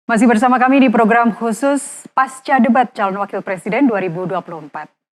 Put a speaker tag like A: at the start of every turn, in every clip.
A: Masih bersama kami di program khusus Pasca Debat Calon Wakil Presiden 2024.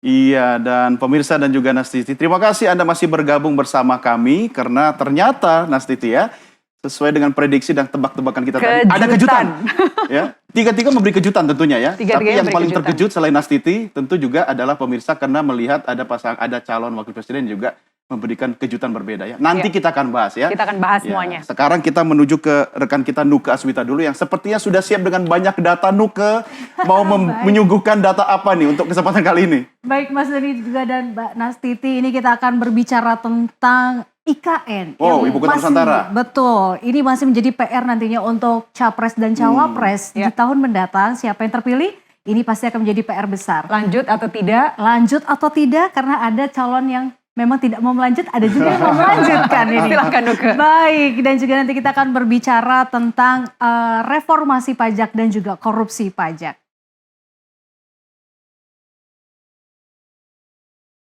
B: Iya, dan pemirsa dan juga Nastiti, terima kasih Anda masih bergabung bersama kami karena ternyata Nastiti ya, sesuai dengan prediksi dan tebak-tebakan kita tadi, ada kejutan. Ya, tiga-tiga memberi kejutan tentunya ya. Tapi yang paling terkejut selain Nastiti tentu juga adalah pemirsa karena melihat ada calon wakil presiden juga memberikan kejutan berbeda ya. Nanti kita akan bahas ya.
A: Kita akan bahas semuanya.
B: Sekarang kita menuju ke rekan kita Nuke Aswita dulu yang sepertinya sudah siap dengan banyak data. Nuke mau menyuguhkan data apa nih untuk kesempatan kali ini?
C: Baik Mas Dani juga dan Mbak Nastiti, ini kita akan berbicara tentang IKN.
B: Oh, Ibu Kota Nusantara.
C: Betul, ini masih menjadi PR nantinya untuk Capres dan Cawapres di tahun mendatang. Siapa yang terpilih? Ini pasti akan menjadi PR besar.
A: Lanjut atau tidak?
C: Lanjut atau tidak, karena ada calon yang memang tidak mau melanjut, ada juga yang mau melanjutkan ini.
A: Silahkan Nuke.
C: Baik, dan juga nanti kita akan berbicara tentang reformasi pajak dan juga korupsi pajak.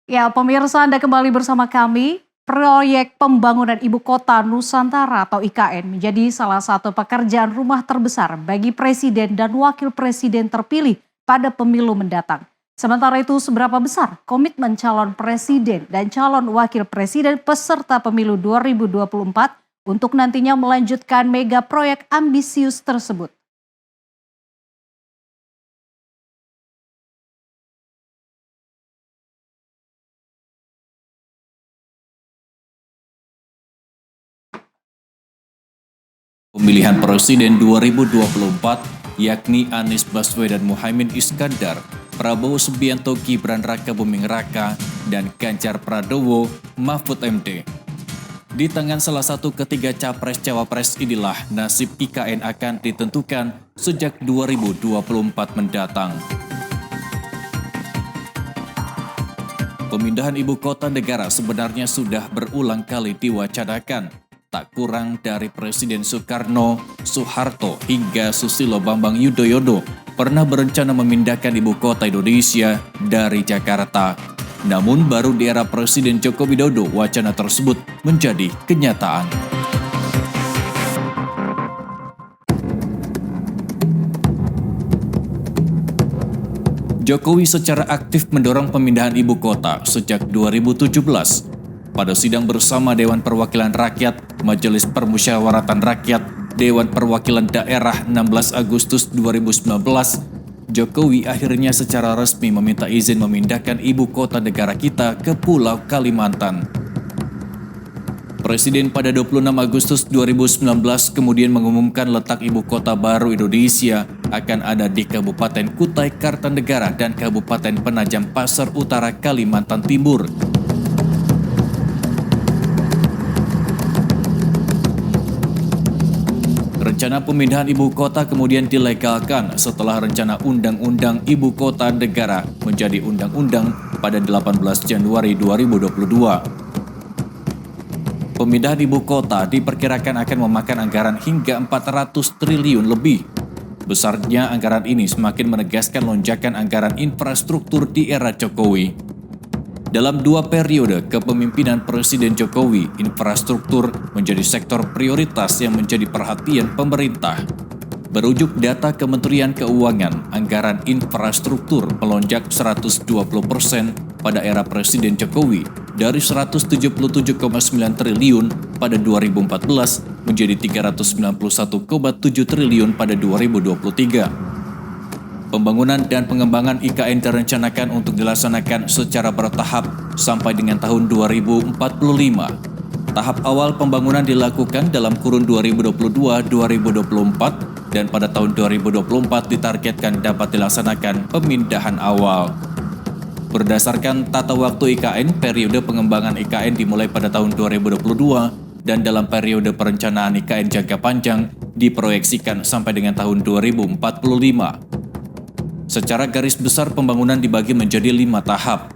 C: Ya, pemirsa, Anda kembali bersama kami. Proyek pembangunan Ibu Kota Nusantara atau IKN menjadi salah satu pekerjaan rumah terbesar bagi Presiden dan Wakil Presiden terpilih pada pemilu mendatang. Sementara itu, seberapa besar komitmen calon presiden dan calon wakil presiden peserta pemilu 2024 untuk nantinya melanjutkan mega proyek ambisius tersebut?
D: Pemilihan Presiden 2024 yakni Anies Baswedan Muhaimin Iskandar, Prabowo Subianto Gibran Raka Buming Raka, dan Ganjar Pranowo Mahfud MD. Di tangan salah satu ketiga capres-cawapres inilah nasib IKN akan ditentukan sejak 2024 mendatang. Pemindahan ibu kota negara sebenarnya sudah berulang kali diwacanakan. Tak kurang dari Presiden Soekarno, Soeharto, hingga Susilo Bambang Yudhoyono pernah berencana memindahkan ibu kota Indonesia dari Jakarta. Namun baru di era Presiden Joko Widodo wacana tersebut menjadi kenyataan. Jokowi secara aktif mendorong pemindahan ibu kota sejak 2017. Pada sidang bersama Dewan Perwakilan Rakyat, Majelis Permusyawaratan Rakyat, Dewan Perwakilan Daerah 16 Agustus 2019, Jokowi akhirnya secara resmi meminta izin memindahkan ibu kota negara kita ke Pulau Kalimantan. Presiden pada 26 Agustus 2019 kemudian mengumumkan letak ibu kota baru Indonesia akan ada di Kabupaten Kutai Kartanegara dan Kabupaten Penajam Pasar Utara, Kalimantan Timur. Rencana pemindahan ibu kota kemudian dilegalkan setelah rencana Undang-Undang Ibu Kota Negara menjadi undang-undang pada 18 Januari 2022. Pemindahan ibu kota diperkirakan akan memakan anggaran hingga 400 triliun lebih. Besarnya anggaran ini semakin menegaskan lonjakan anggaran infrastruktur di era Jokowi. Dalam 2 periode kepemimpinan Presiden Jokowi, infrastruktur menjadi sektor prioritas yang menjadi perhatian pemerintah. Berujuk data Kementerian Keuangan, anggaran infrastruktur melonjak 120% pada era Presiden Jokowi dari 177,9 triliun pada 2014 menjadi 391,7 triliun pada 2023. Pembangunan dan pengembangan IKN direncanakan untuk dilaksanakan secara bertahap sampai dengan tahun 2045. Tahap awal pembangunan dilakukan dalam kurun 2022-2024 dan pada tahun 2024 ditargetkan dapat dilaksanakan pemindahan awal. Berdasarkan tata waktu IKN, periode pengembangan IKN dimulai pada tahun 2022 dan dalam periode perencanaan IKN jangka panjang diproyeksikan sampai dengan tahun 2045. Secara garis besar pembangunan dibagi menjadi 5 tahap.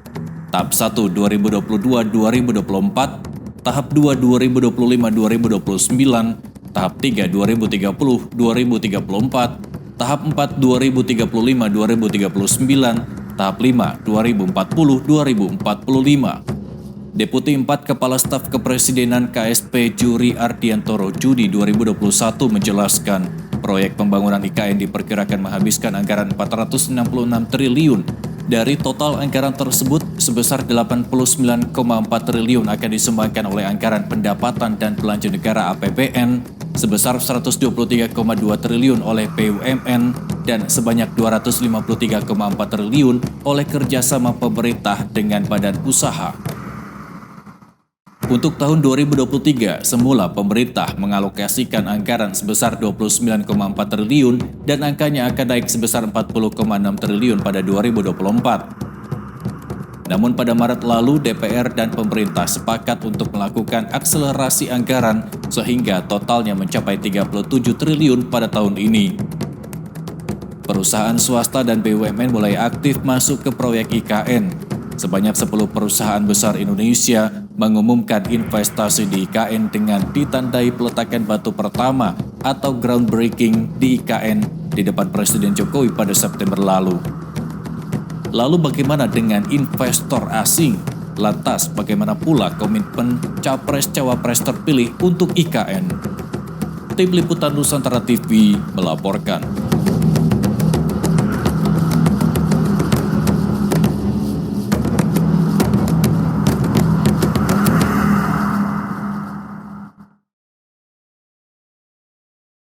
D: Tahap 1 2022-2024, tahap 2 2025-2029, tahap 3 2030-2034, tahap 4 2035-2039, tahap 5 2040-2045. Deputi 4 Kepala Staf Kepresidenan KSP Juri Ardiantoro Juni 2021 menjelaskan Proyek pembangunan IKN diperkirakan menghabiskan anggaran 466 triliun. Dari total anggaran tersebut, sebesar 89,4 triliun akan disumbangkan oleh anggaran pendapatan dan belanja negara APBN, sebesar 123,2 triliun oleh BUMN, dan sebanyak 253,4 triliun oleh kerjasama pemerintah dengan badan usaha. Untuk tahun 2023, semula pemerintah mengalokasikan anggaran sebesar 29,4 triliun dan angkanya akan naik sebesar 40,6 triliun pada 2024. Namun pada Maret lalu DPR dan pemerintah sepakat untuk melakukan akselerasi anggaran sehingga totalnya mencapai 37 triliun pada tahun ini. Perusahaan swasta dan BUMN mulai aktif masuk ke proyek IKN. Sebanyak 10 perusahaan besar Indonesia mengumumkan investasi di IKN dengan ditandai peletakan batu pertama atau groundbreaking di IKN di depan Presiden Jokowi pada September lalu. Lalu bagaimana dengan investor asing? Lantas bagaimana pula komitmen Capres-Cawapres terpilih untuk IKN? Tim Liputan Nusantara TV melaporkan.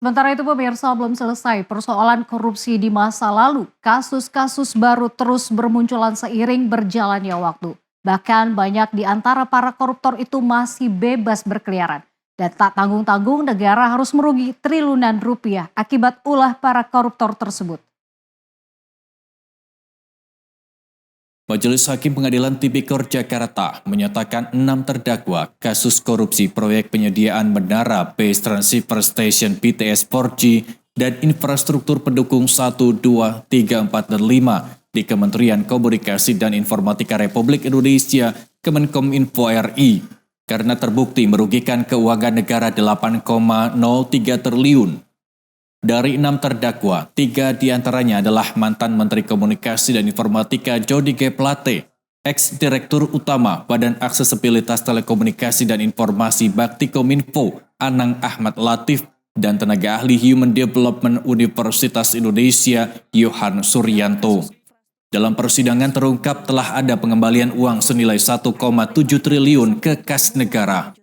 C: Sementara itu pemirsa, belum selesai persoalan korupsi di masa lalu. Kasus-kasus baru terus bermunculan seiring berjalannya waktu. Bahkan banyak di antara para koruptor itu masih bebas berkeliaran. Dan tak tanggung-tanggung negara harus merugi triliunan rupiah akibat ulah para koruptor tersebut.
D: Majelis Hakim Pengadilan Tipikor Jakarta menyatakan 6 terdakwa kasus korupsi proyek penyediaan menara Base Transceiver Station BTS 4G dan infrastruktur pendukung 1, 2, 3, 4, dan 5 di Kementerian Komunikasi dan Informatika Republik Indonesia Kemenkominfo RI karena terbukti merugikan keuangan negara 8,03 triliun. Dari 6 terdakwa, 3 diantaranya adalah mantan Menteri Komunikasi dan Informatika Johnny G. Plate, ex-direktur utama Badan Aksesibilitas Telekomunikasi dan Informasi Bakti Kominfo, Anang Ahmad Latif, dan tenaga ahli Human Development Universitas Indonesia, Yohan Suryanto. Dalam persidangan terungkap telah ada pengembalian uang senilai 1,7 triliun ke kas negara.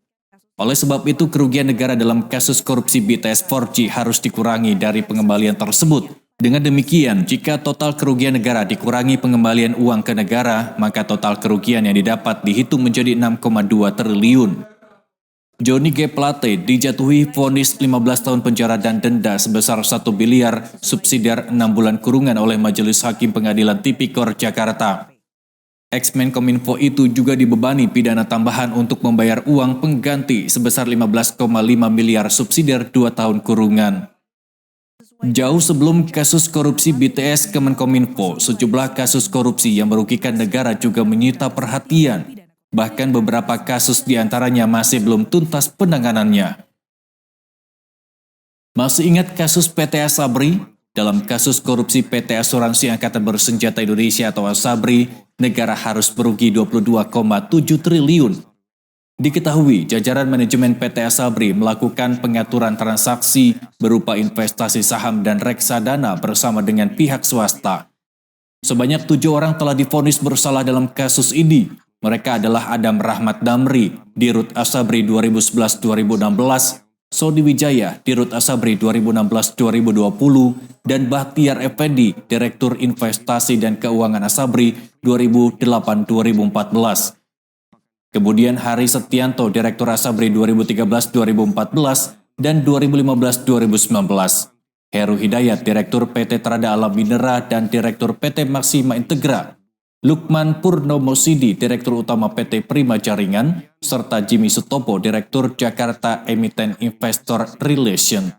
D: Oleh sebab itu, kerugian negara dalam kasus korupsi BTS 4G harus dikurangi dari pengembalian tersebut. Dengan demikian, jika total kerugian negara dikurangi pengembalian uang ke negara, maka total kerugian yang didapat dihitung menjadi 6,2 triliun. Johnny G. Plate dijatuhi vonis 15 tahun penjara dan denda sebesar 1 miliar subsidiar 6 bulan kurungan oleh Majelis Hakim Pengadilan Tipikor Jakarta. Ex-Menkominfo itu juga dibebani pidana tambahan untuk membayar uang pengganti sebesar 15,5 miliar subsidiar 2 tahun kurungan. Jauh sebelum kasus korupsi BTS Kemenkominfo, sejumlah kasus korupsi yang merugikan negara juga menyita perhatian. Bahkan beberapa kasus diantaranya masih belum tuntas penanganannya. Masih ingat kasus PT Asabri? Dalam kasus korupsi PT Asuransi Angkatan Bersenjata Indonesia atau Asabri, negara harus merugi 22,7 triliun. Diketahui, jajaran manajemen PT Asabri melakukan pengaturan transaksi berupa investasi saham dan reksadana bersama dengan pihak swasta. Sebanyak 7 orang telah divonis bersalah dalam kasus ini. Mereka adalah Adam Rahmat Damri, Dirut Asabri 2011-2016, Sodi Wijaya, Dirut Asabri 2016-2020, dan Bahtiar Effendi, Direktur Investasi dan Keuangan Asabri 2008-2014. Kemudian Hari Setianto, Direktur Asabri 2013-2014 dan 2015-2019. Heru Hidayat, Direktur PT Trada Alam Minera dan Direktur PT Maksima Integra. Lukman Purnomo Sidi, Direktur Utama PT Prima Jaringan, serta Jimmy Sutopo, Direktur Jakarta Emiten Investor Relation.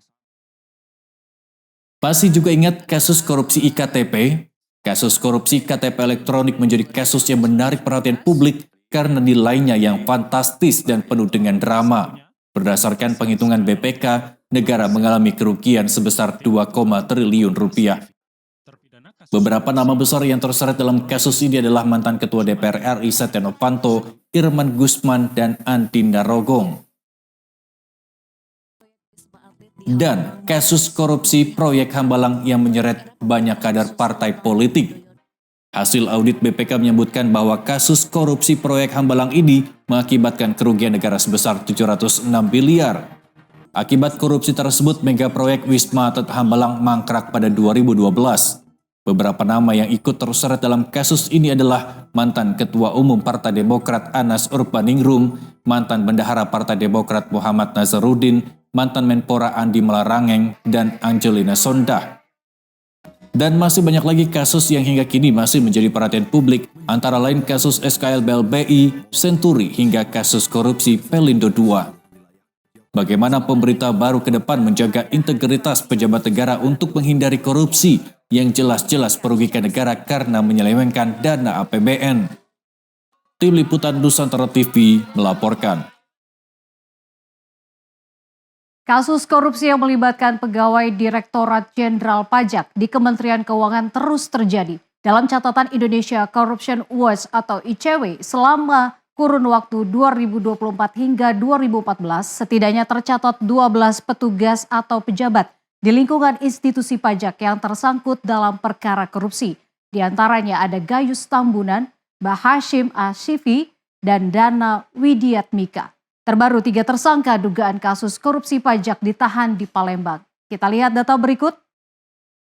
D: Masih juga ingat kasus korupsi IKTP? Kasus korupsi KTP elektronik menjadi kasus yang menarik perhatian publik karena nilainya yang fantastis dan penuh dengan drama. Berdasarkan penghitungan BPK, negara mengalami kerugian sebesar 2, triliun rupiah. Beberapa nama besar yang terseret dalam kasus ini adalah mantan Ketua DPR RI Setia Novanto, Irman Gusman, dan Andi Narogong. dan kasus korupsi proyek Hambalang yang menyeret banyak kader partai politik. Hasil audit BPK menyebutkan bahwa kasus korupsi proyek Hambalang ini mengakibatkan kerugian negara sebesar 706 miliar. Akibat korupsi tersebut, mega proyek Wisma Atlet Hambalang mangkrak pada 2012. Beberapa nama yang ikut terseret dalam kasus ini adalah mantan Ketua Umum Partai Demokrat Anas Urbaningrum, mantan Bendahara Partai Demokrat Muhammad Nazarudin, mantan Menpora Andi Malarangeng, dan Angelina Sondah. Dan masih banyak lagi kasus yang hingga kini masih menjadi perhatian publik, antara lain kasus SKL BLBI, Senturi, hingga kasus korupsi Pelindo II. Bagaimana pemerintah baru ke depan menjaga integritas pejabat negara untuk menghindari korupsi yang jelas-jelas merugikan negara karena menyelewengkan dana APBN. Tim Liputan Nusantara TV melaporkan.
C: Kasus korupsi yang melibatkan pegawai Direktorat Jenderal Pajak di Kementerian Keuangan terus terjadi. Dalam catatan Indonesia Corruption Watch atau ICW, selama kurun waktu 2024 hingga 2014, setidaknya tercatat 12 petugas atau pejabat di lingkungan institusi pajak yang tersangkut dalam perkara korupsi. Di antaranya ada Gayus Tambunan, Mbah Hashim Ashifi, dan Dana Widiatmika. Terbaru 3 tersangka dugaan kasus korupsi pajak ditahan di Palembang. Kita lihat data berikut.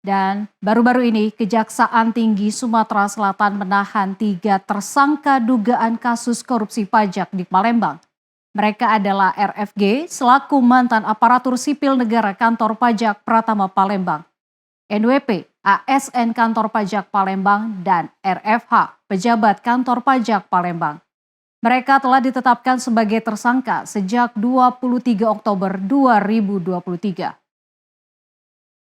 C: Dan baru-baru ini Kejaksaan Tinggi Sumatera Selatan menahan 3 tersangka dugaan kasus korupsi pajak di Palembang. Mereka adalah RFG selaku mantan aparatur sipil negara kantor pajak Pratama Palembang, NWP ASN kantor pajak Palembang, dan RFH pejabat kantor pajak Palembang. Mereka telah ditetapkan sebagai tersangka sejak 23 Oktober 2023.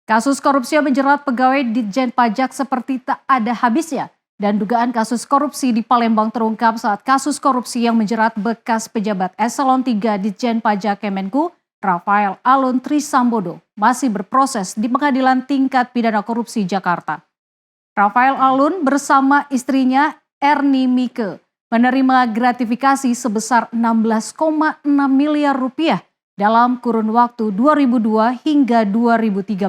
C: Kasus korupsi yang menjerat pegawai Ditjen Pajak seperti tak ada habisnya, dan dugaan kasus korupsi di Palembang terungkap saat kasus korupsi yang menjerat bekas pejabat Eselon 3 Ditjen Pajak Kemenku, Rafael Alun Trisambodo, masih berproses di Pengadilan Tingkat Pidana Korupsi Jakarta. Rafael Alun bersama istrinya Erni Mike menerima gratifikasi sebesar 16,6 miliar rupiah dalam kurun waktu 2002 hingga 2013.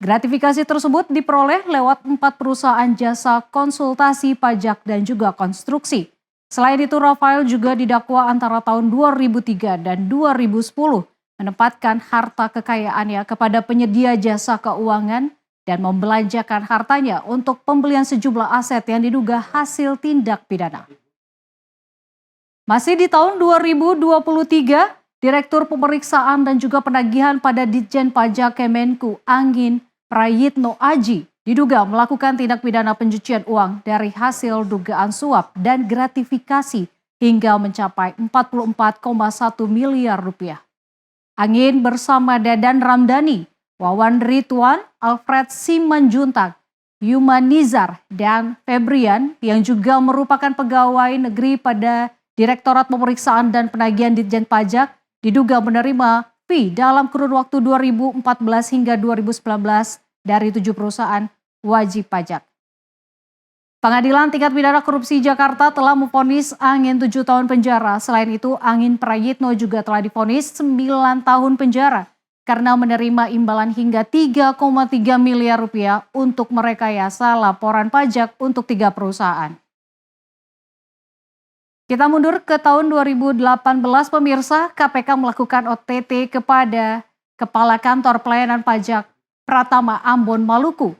C: Gratifikasi tersebut diperoleh lewat 4 perusahaan jasa konsultasi pajak dan juga konstruksi. Selain itu, Rafael juga didakwa antara tahun 2003 dan 2010 menempatkan harta kekayaannya kepada penyedia jasa keuangan dan membelanjakan hartanya untuk pembelian sejumlah aset yang diduga hasil tindak pidana. Masih di tahun 2023, Direktur Pemeriksaan dan juga Penagihan pada Ditjen Pajak Kemenku, Angin Prayitno Aji, diduga melakukan tindak pidana pencucian uang dari hasil dugaan suap dan gratifikasi hingga mencapai 44,1 miliar rupiah. Angin bersama Dadan Ramdhani, Wawan Ridwan, Alfred Simanjuntak, Yuman Nizar, dan Febrian yang juga merupakan pegawai negeri pada Direktorat Pemeriksaan dan Penagihan Ditjen Pajak diduga menerima fee dalam kurun waktu 2014 hingga 2019 dari 7 perusahaan wajib pajak. Pengadilan Tingkat Pidana Korupsi Jakarta telah memvonis Angin 7 tahun penjara. Selain itu, Angin Prayitno juga telah divonis 9 tahun penjara karena menerima imbalan hingga 3,3 miliar rupiah untuk merekayasa laporan pajak untuk 3 perusahaan. Kita mundur ke tahun 2018, pemirsa. KPK melakukan OTT kepada Kepala Kantor Pelayanan Pajak Pratama Ambon, Maluku.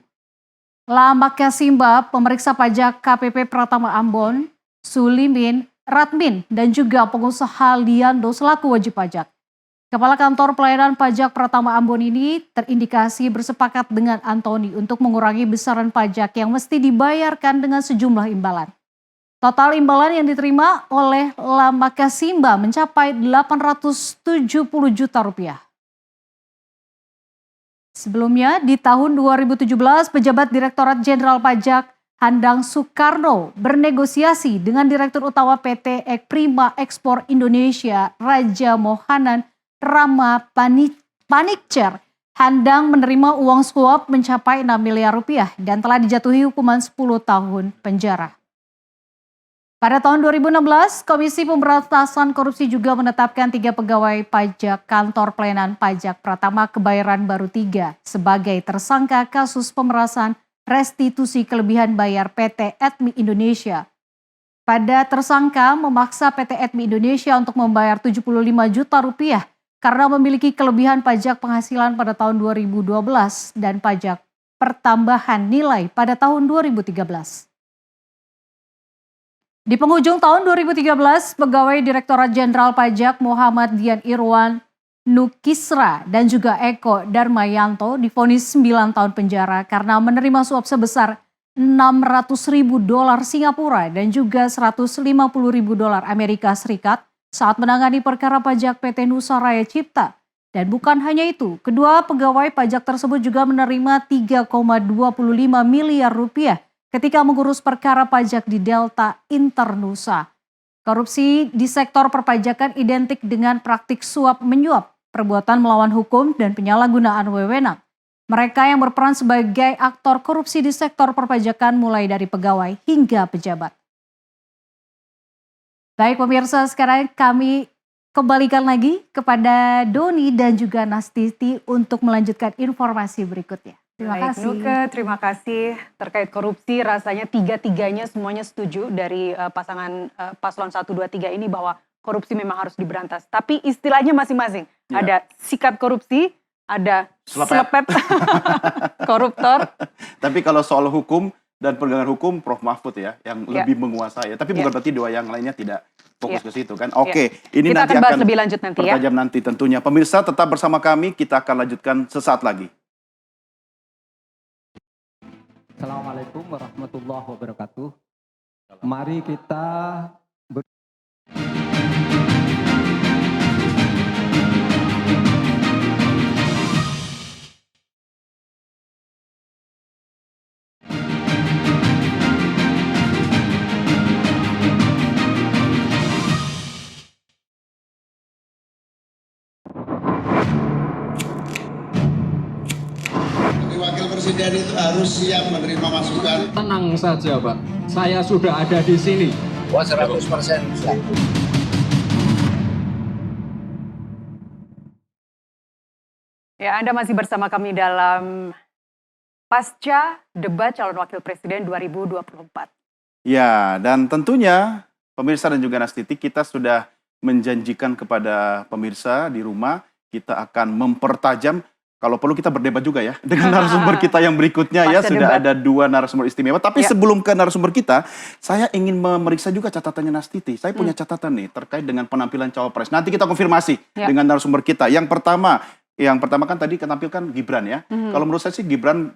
C: Lamakasimba, pemeriksa pajak KPP Pratama Ambon, Sulimin Radmin, dan juga pengusaha Liando selaku wajib pajak. Kepala Kantor Pelayanan Pajak Pratama Ambon ini terindikasi bersepakat dengan Antoni untuk mengurangi besaran pajak yang mesti dibayarkan dengan sejumlah imbalan. Total imbalan yang diterima oleh Lamakasimba mencapai 870 juta rupiah. Sebelumnya, di tahun 2017, pejabat Direktorat Jenderal Pajak Handang Soekarno bernegosiasi dengan Direktur Utama PT Ekprima Ekspor Indonesia Raja Mohanan Rama Panikcer. Handang menerima uang suap mencapai 6 miliar rupiah dan telah dijatuhi hukuman 10 tahun penjara. Pada tahun 2016, Komisi Pemberantasan Korupsi juga menetapkan 3 pegawai pajak kantor pelayanan pajak Pratama Kebayoran Baru 3 sebagai tersangka kasus pemerasan restitusi kelebihan bayar PT Etmi Indonesia. Pada tersangka memaksa PT Etmi Indonesia untuk membayar 75 juta rupiah karena memiliki kelebihan pajak penghasilan pada tahun 2012 dan pajak pertambahan nilai pada tahun 2013. Di penghujung tahun 2013, pegawai Direktorat Jenderal Pajak Muhammad Dian Irwan Nukisra dan juga Eko Darmayanto divonis 9 tahun penjara karena menerima suap sebesar $600.000 Singapura dan juga $150.000 Amerika Serikat saat menangani perkara pajak PT Nusa Raya Cipta. Dan bukan hanya itu, kedua pegawai pajak tersebut juga menerima 3,25 miliar rupiah ketika mengurus perkara pajak di Delta Internusa. Korupsi di sektor perpajakan identik dengan praktik suap menyuap, perbuatan melawan hukum, dan penyalahgunaan wewenang. Mereka yang berperan sebagai aktor korupsi di sektor perpajakan mulai dari pegawai hingga pejabat. Baik pemirsa, sekarang kami kembalikan lagi kepada Doni dan juga Nastiti untuk melanjutkan informasi berikutnya. Terima
A: Baik,
C: kasih.
A: Nuke, terima kasih. Terkait korupsi, rasanya tiga-tiganya semuanya setuju dari pasangan paslon 1, 2, 3 ini bahwa korupsi memang harus diberantas. Tapi istilahnya masing-masing.
B: Ya.
A: Ada sikat korupsi, ada
B: Selepet.
A: selepet koruptor.
B: Tapi kalau soal hukum dan penegakan hukum, Prof. Mahfud ya, yang
A: Ya.
B: lebih menguasai. Tapi bukan
A: Ya.
B: berarti dua yang lainnya tidak fokus
A: Ya.
B: ke situ kan. Oke,
A: Ya.
B: ini
A: Kita
B: nanti
A: akan bahas
B: akan
A: lebih lanjut nanti ya.
B: pertajam nanti tentunya. Pemirsa tetap bersama kami, kita akan lanjutkan sesaat lagi.
E: Assalamualaikum warahmatullahi wabarakatuh. Mari kita
F: Wakil Presiden itu harus siap menerima masukan.
E: tenang saja, Pak. Saya sudah ada di sini.
F: Wah, 100% siap.
A: Ya, Anda masih bersama kami dalam pasca debat calon wakil presiden 2024.
B: Ya, dan tentunya pemirsa dan juga Nastiti, kita sudah menjanjikan kepada pemirsa di rumah, kita akan mempertajam, kalau perlu kita berdebat juga ya, dengan narasumber kita yang berikutnya ya,
A: Pasca
B: sudah
A: debat.
B: ada 2 narasumber istimewa. Tapi
A: Ya.
B: sebelum ke narasumber kita, saya ingin memeriksa juga catatannya Nastiti. Saya punya catatan nih, terkait dengan penampilan cawapres. Nanti kita konfirmasi
A: Ya.
B: dengan narasumber kita. Yang pertama kan tadi kenampilkan Gibran ya. Kalau menurut saya sih Gibran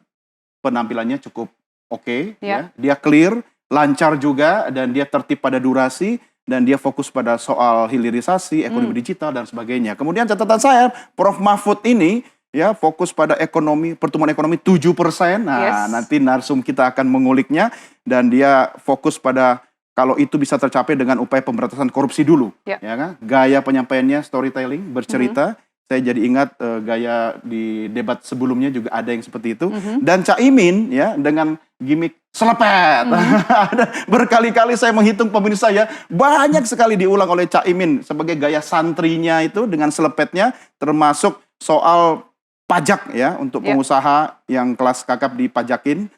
B: penampilannya cukup oke, ya. Dia clear, lancar juga, dan dia tertib pada durasi, dan dia fokus pada soal hilirisasi, ekonomi digital, dan sebagainya. Kemudian catatan saya, Prof. Mahfud ini ya fokus pada ekonomi, pertumbuhan ekonomi 7%. Nah,
A: Yes.
B: nanti narsum kita akan menguliknya, dan dia fokus pada kalau itu bisa tercapai dengan upaya pemberantasan korupsi dulu.
A: Ya.
B: Ya kan? Gaya penyampaiannya storytelling, bercerita. Saya jadi ingat gaya di debat sebelumnya juga ada yang seperti itu. Dan Caimin ya dengan gimmick selepet. Ada berkali-kali saya menghitung pemirsa ya, banyak sekali diulang oleh Caimin sebagai gaya santrinya itu dengan selepetnya, termasuk soal pajak ya untuk
A: Ya.
B: pengusaha yang kelas kakap dipajakin.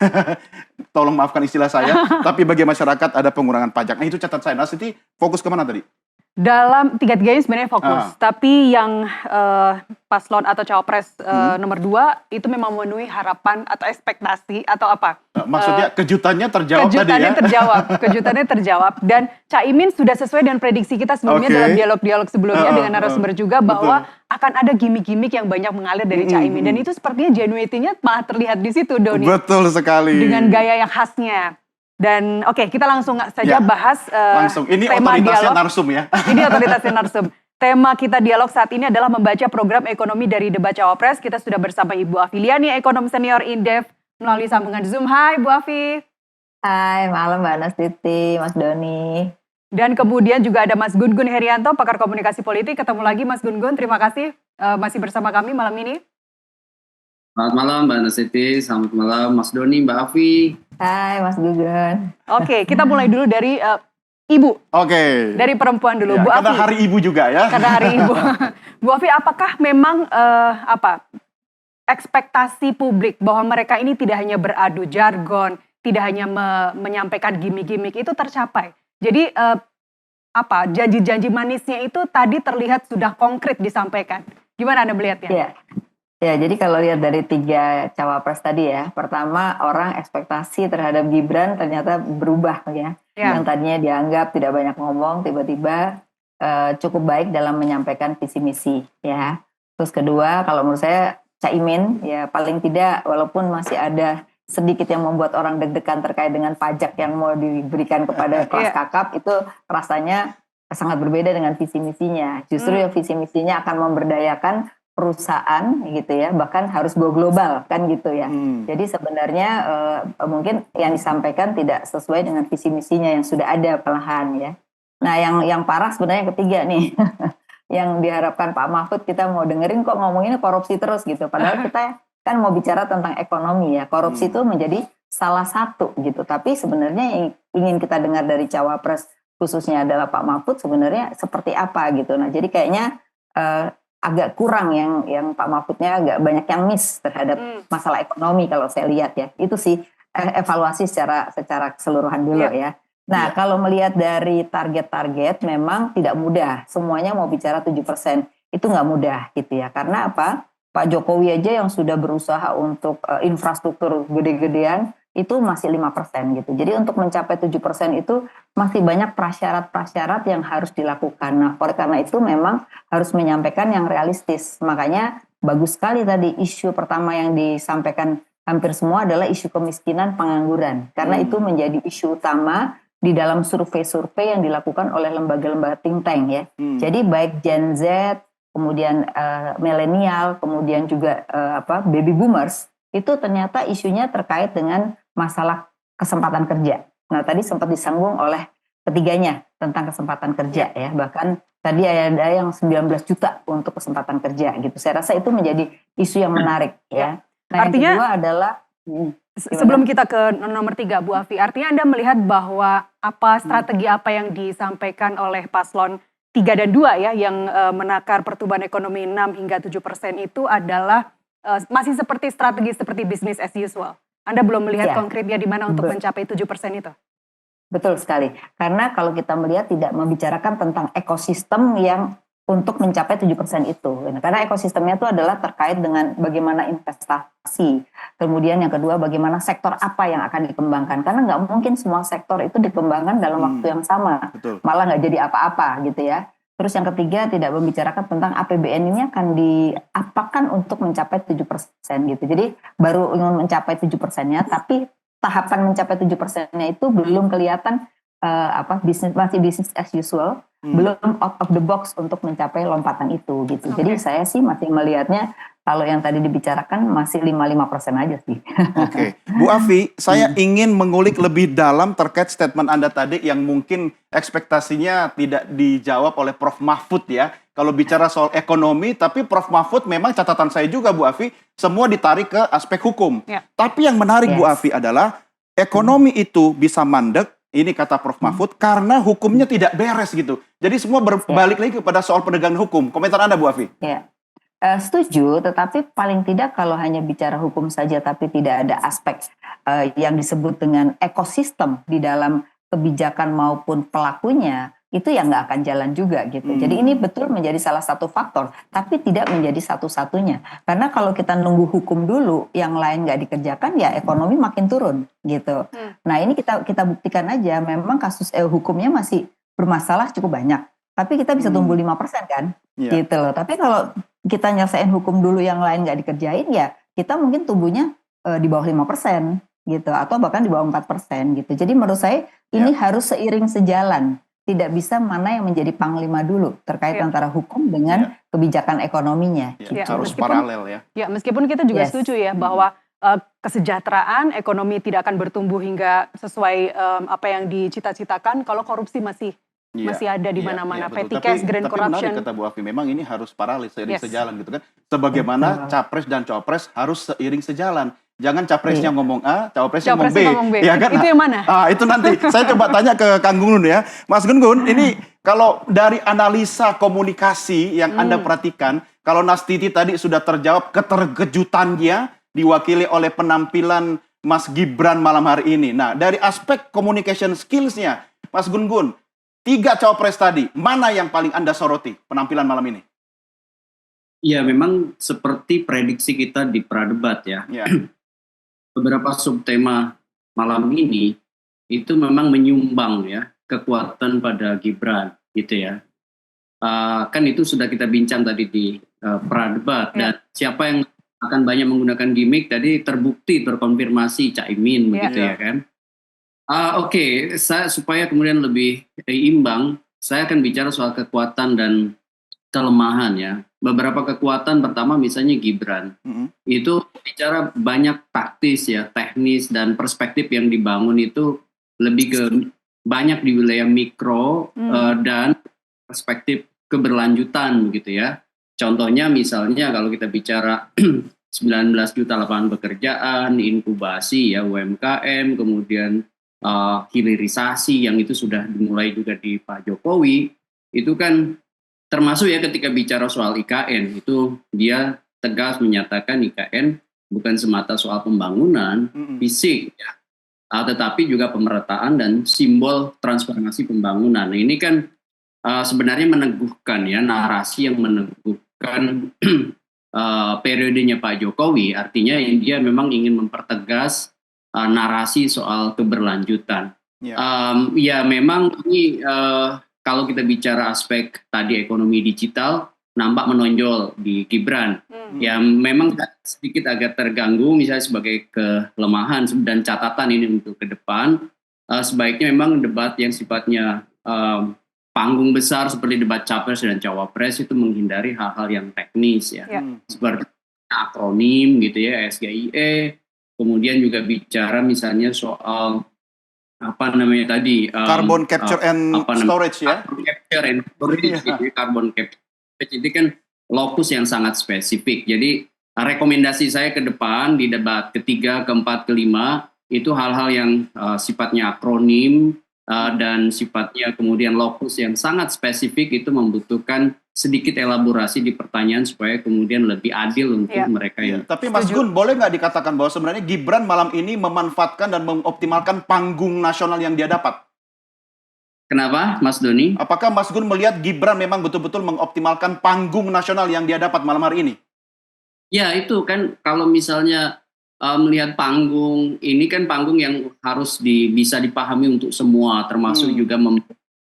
B: Tolong maafkan istilah saya, tapi bagi masyarakat ada pengurangan pajak. Nah, itu catat saya. Nah, Siti fokus kemana tadi?
A: Dalam tiga-tiganya sebenarnya fokus, tapi yang paslon atau cawapres nomor 2 itu memang memenuhi harapan atau ekspektasi atau apa?
B: Maksudnya kejutannya terjawab tadi ya?
A: Kejutannya terjawab. Dan Caimin sudah sesuai dengan prediksi kita sebelumnya
B: Oke.
A: dalam dialog-dialog sebelumnya dengan narasumber juga bahwa akan ada gimmick-gimmick yang banyak mengalir dari Caimin. Dan itu sepertinya genuinity-nya malah terlihat di situ, Doni.
B: Betul sekali.
A: Dengan gaya yang khasnya. Dan oke, kita langsung saja
B: Ya,
A: bahas
B: langsung. Ini
A: tema
B: otoritasnya
A: dialog.
B: narsum ya.
A: Ini otoritasnya narsum. Tema kita dialog saat ini adalah membaca program ekonomi dari debat cawapres. Kita sudah bersama Ibu Afiliani, ekonom senior Indef, melalui sambungan Zoom. Hai Bu Afi.
G: Hai, malam Mbak Nastiti, Mas Doni.
A: Dan kemudian juga ada Mas Gun Gun Herianto, pakar komunikasi politik. Ketemu lagi Mas Gun Gun, terima kasih masih bersama kami malam ini.
H: Selamat malam Mbak Nastiti, selamat malam Mas Doni, Mbak Afi.
G: Hai, Mas Gugun.
A: Oke, kita mulai dulu dari ibu.
B: Oke.
A: Dari perempuan dulu,
B: Ya,
A: Bu
B: karena
A: Afi.
B: hari ibu juga ya.
A: Karena hari ibu. Bu Afi, apakah memang ekspektasi publik bahwa mereka ini tidak hanya beradu jargon, tidak hanya menyampaikan gimmick-gimmick itu tercapai? Jadi janji-janji manisnya itu tadi terlihat sudah konkret disampaikan. Gimana Anda melihatnya?
G: Ya. Ya, jadi kalau lihat dari 3 cawapres tadi ya, pertama orang ekspektasi terhadap Gibran ternyata berubah ya.
A: Ya.
G: Yang tadinya dianggap tidak banyak ngomong, tiba-tiba cukup baik dalam menyampaikan visi misi ya. Terus kedua, kalau menurut saya Caimin ya paling tidak walaupun masih ada sedikit yang membuat orang deg-degan terkait dengan pajak yang mau diberikan kepada kelas kakap, itu rasanya sangat berbeda dengan visi misinya. Justru yang visi misinya akan memberdayakan perusahaan gitu ya, bahkan harus go global kan gitu ya. Jadi sebenarnya mungkin yang disampaikan tidak sesuai dengan visi misinya yang sudah ada perlahan ya. Nah yang parah sebenarnya yang ketiga nih, yang diharapkan Pak Mahfud kita mau dengerin kok ngomonginnya korupsi terus gitu. Padahal kita kan mau bicara tentang ekonomi ya. Korupsi itu menjadi salah satu gitu. Tapi sebenarnya yang ingin kita dengar dari cawapres khususnya adalah Pak Mahfud sebenarnya seperti apa gitu. Nah jadi kayaknya agak kurang yang Pak Mahfudnya agak banyak yang miss terhadap masalah ekonomi kalau saya lihat ya. Itu sih evaluasi secara keseluruhan dulu ya. Nah kalau melihat dari target-target memang tidak mudah. Semuanya mau bicara 7%. Itu nggak mudah gitu ya. Karena apa? Pak Jokowi aja yang sudah berusaha untuk infrastruktur gede-gedean itu masih 5% gitu. Jadi untuk mencapai 7% itu masih banyak prasyarat-prasyarat yang harus dilakukan. Nah, oleh karena itu memang harus menyampaikan yang realistis. Makanya bagus sekali tadi isu pertama yang disampaikan hampir semua adalah isu kemiskinan pengangguran. Karena itu menjadi isu utama di dalam survei-survei yang dilakukan oleh lembaga-lembaga think tank ya. Jadi baik Gen Z, kemudian milenial, kemudian juga baby boomers, itu ternyata isunya terkait dengan masalah kesempatan kerja. Nah tadi sempat disinggung oleh ketiganya tentang kesempatan kerja ya. Bahkan tadi ada yang 19 juta untuk kesempatan kerja gitu. Saya rasa itu menjadi isu yang menarik ya. Nah
A: Artinya,
G: yang kedua adalah
A: sebelum kita ke nomor 3 Bu Afi, artinya Anda melihat bahwa strategi apa yang disampaikan oleh paslon 3 dan 2 ya yang menakar pertumbuhan ekonomi 6 hingga 7% itu adalah masih seperti strategi seperti business as usual. Anda belum melihat konkretnya di mana untuk mencapai 7% itu?
G: Betul sekali. Karena kalau kita melihat tidak membicarakan tentang ekosistem yang untuk mencapai 7% itu. Karena ekosistemnya itu adalah terkait dengan bagaimana investasi. Kemudian yang kedua bagaimana sektor apa yang akan dikembangkan. Karena nggak mungkin semua sektor itu dikembangkan dalam waktu yang sama.
B: Betul.
G: Malah nggak jadi apa-apa gitu ya. Terus yang ketiga tidak membicarakan tentang APBN ini akan diapakan untuk mencapai 7% gitu. Jadi baru ingin mencapai 7%-nya, tapi tahapan mencapai 7%-nya itu belum kelihatan masih business as usual, belum out of the box untuk mencapai lompatan itu gitu. Jadi saya sih masih melihatnya kalau yang tadi dibicarakan masih 5% aja sih.
B: Oke. Bu Afi, saya ingin mengulik lebih dalam terkait statement Anda tadi yang mungkin ekspektasinya tidak dijawab oleh Prof. Mahfud ya. Kalau bicara soal ekonomi, tapi Prof. Mahfud memang catatan saya juga Bu Afi, semua ditarik ke aspek hukum. Tapi yang menarik Bu Afi adalah ekonomi itu bisa mandek, ini kata Prof. Mahfud, karena hukumnya tidak beres gitu. Jadi semua berbalik lagi kepada soal penegakan hukum. Komentar Anda Bu Afi?
G: Ya. Setuju, tetapi paling tidak kalau hanya bicara hukum saja tapi tidak ada aspek yang disebut dengan ekosistem di dalam kebijakan maupun pelakunya, itu ya nggak akan jalan juga gitu. Jadi ini betul menjadi salah satu faktor, tapi tidak menjadi satu-satunya. Karena kalau kita nunggu hukum dulu, yang lain nggak dikerjakan, ya ekonomi makin turun gitu. Nah ini kita buktikan aja, memang kasus hukumnya masih bermasalah cukup banyak. Tapi kita bisa tumbuh 5% kan, gitu loh. Tapi kalau kita nyelesain hukum dulu yang lain nggak dikerjain, ya kita mungkin tumbuhnya di bawah 5% gitu, atau bahkan di bawah 4% gitu. Jadi menurut saya ini harus seiring sejalan. Tidak bisa mana yang menjadi panglima dulu terkait antara hukum dengan kebijakan ekonominya.
B: Gitu. Harus paralel ya.
A: Ya, meskipun kita juga setuju ya bahwa kesejahteraan ekonomi tidak akan bertumbuh hingga sesuai apa yang dicita-citakan kalau korupsi masih ada di mana-mana. Petty cash, grand corruption.
B: Menarik kata Bu Afi, memang ini harus paralel, seiring sejalan gitu kan. Sebagaimana capres dan cawapres harus seiring sejalan. Jangan capresnya ngomong A, cawapresnya ngomong B.
A: Capresnya ngomong B.
B: Ya kan?
A: Itu yang mana?
B: Itu nanti. Saya coba tanya ke Kang Gun ya. Mas Gun, ini kalau dari analisa komunikasi yang Anda perhatikan, kalau Nastiti tadi sudah terjawab keterkejutannya diwakili oleh penampilan Mas Gibran malam hari ini. Nah, dari aspek communication skills-nya, Mas Gun, 3 cawapres tadi, mana yang paling Anda soroti penampilan malam ini?
H: Ya, memang seperti prediksi kita di pradebat ya.
B: Ya.
H: Beberapa subtema malam ini itu memang menyumbang ya kekuatan pada Gibran gitu ya. Kan itu sudah kita bincang tadi di pradebat dan siapa yang akan banyak menggunakan gimmick tadi terbukti terkonfirmasi Caimin begitu ya kan. Oke, saya supaya kemudian lebih imbang, saya akan bicara soal kekuatan dan kelemahan ya. Beberapa kekuatan pertama misalnya Gibran, itu bicara banyak taktis ya, teknis dan perspektif yang dibangun itu lebih ke banyak di wilayah mikro dan perspektif keberlanjutan gitu ya. Contohnya misalnya kalau kita bicara 19 juta lapangan pekerjaan, inkubasi ya UMKM, kemudian hilirisasi yang itu sudah dimulai juga di Pak Jokowi, itu kan termasuk ya ketika bicara soal IKN, itu dia tegas menyatakan IKN bukan semata soal pembangunan fisik ya, tetapi juga pemerataan dan simbol transformasi pembangunan. Nah, ini kan sebenarnya meneguhkan ya, narasi yang meneguhkan periodenya Pak Jokowi, artinya dia memang ingin mempertegas narasi soal keberlanjutan. Ya memang ini kalau kita bicara aspek tadi ekonomi digital nampak menonjol di Gibran. Ya memang sedikit agak terganggu misalnya sebagai kelemahan dan catatan ini untuk ke depan. Sebaiknya memang debat yang sifatnya panggung besar seperti debat capres dan cawapres itu menghindari hal-hal yang teknis ya. Seperti akronim gitu ya, SGIE. Kemudian juga bicara misalnya soal apa namanya tadi
B: carbon capture and storage ya.
H: Carbon capture and storage, carbon capture ini kan lokus yang sangat spesifik. Jadi rekomendasi saya ke depan di debat ketiga, keempat, kelima itu hal-hal yang sifatnya akronim dan sifatnya kemudian lokus yang sangat spesifik itu membutuhkan sedikit elaborasi di pertanyaan supaya kemudian lebih adil untuk mereka yang.
B: Tapi Mas Gun, boleh nggak dikatakan bahwa sebenarnya Gibran malam ini memanfaatkan dan mengoptimalkan panggung nasional yang dia dapat?
H: Kenapa, Mas Doni?
B: Apakah Mas Gun melihat Gibran memang betul-betul mengoptimalkan panggung nasional yang dia dapat malam hari ini? Ya,
H: itu kan kalau misalnya melihat panggung, ini kan panggung yang harus bisa dipahami untuk semua, termasuk juga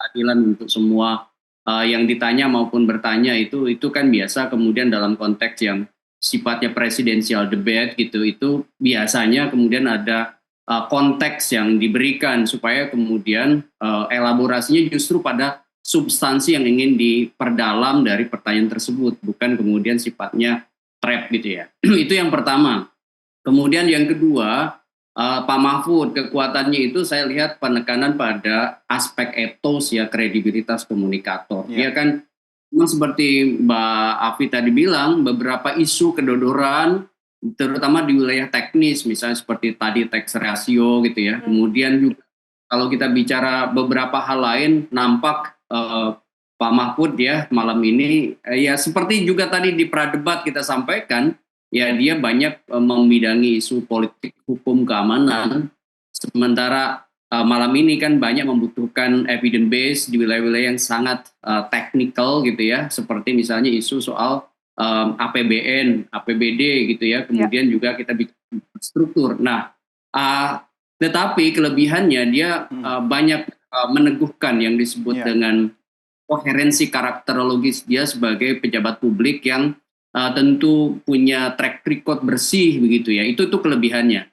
H: keadilan untuk semua. Yang ditanya maupun bertanya itu kan biasa. Kemudian dalam konteks yang sifatnya presidensial debate gitu, itu biasanya kemudian ada konteks yang diberikan supaya kemudian elaborasinya justru pada substansi yang ingin diperdalam dari pertanyaan tersebut, bukan kemudian sifatnya trap gitu ya. Itu yang pertama. Kemudian yang kedua, Pak Mahfud, kekuatannya itu saya lihat penekanan pada aspek etos ya, kredibilitas komunikator. Dia kan memang seperti Mbak Afi tadi bilang, beberapa isu kedodoran, terutama di wilayah teknis, misalnya seperti tadi tax ratio gitu ya. Kemudian juga kalau kita bicara beberapa hal lain, nampak Pak Mahfud ya malam ini, ya seperti juga tadi di pradebat kita sampaikan, ya dia banyak membidangi isu politik, hukum, keamanan. Sementara malam ini kan banyak membutuhkan evidence base di wilayah-wilayah yang sangat teknikal gitu ya. Seperti misalnya isu soal APBN, APBD gitu ya. Kemudian juga kita bicara struktur. Nah, tetapi kelebihannya dia banyak meneguhkan yang disebut dengan koherensi karakterologis dia sebagai pejabat publik yang tentu punya track record bersih begitu ya, itu kelebihannya.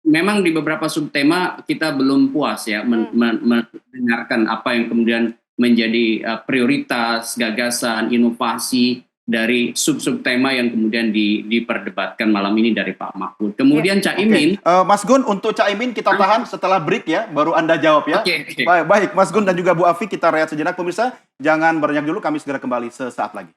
H: Memang di beberapa subtema kita belum puas ya mendengarkan apa yang kemudian menjadi prioritas, gagasan, inovasi dari sub-subtema yang kemudian diperdebatkan malam ini dari Pak Mahfud. Kemudian Caimin.
B: Mas Gun, untuk Caimin kita tahan setelah break ya, baru Anda jawab ya. Baik, Mas Gun dan juga Bu Afi, kita rehat sejenak pemirsa. Jangan beranjak dulu, kami segera kembali sesaat lagi.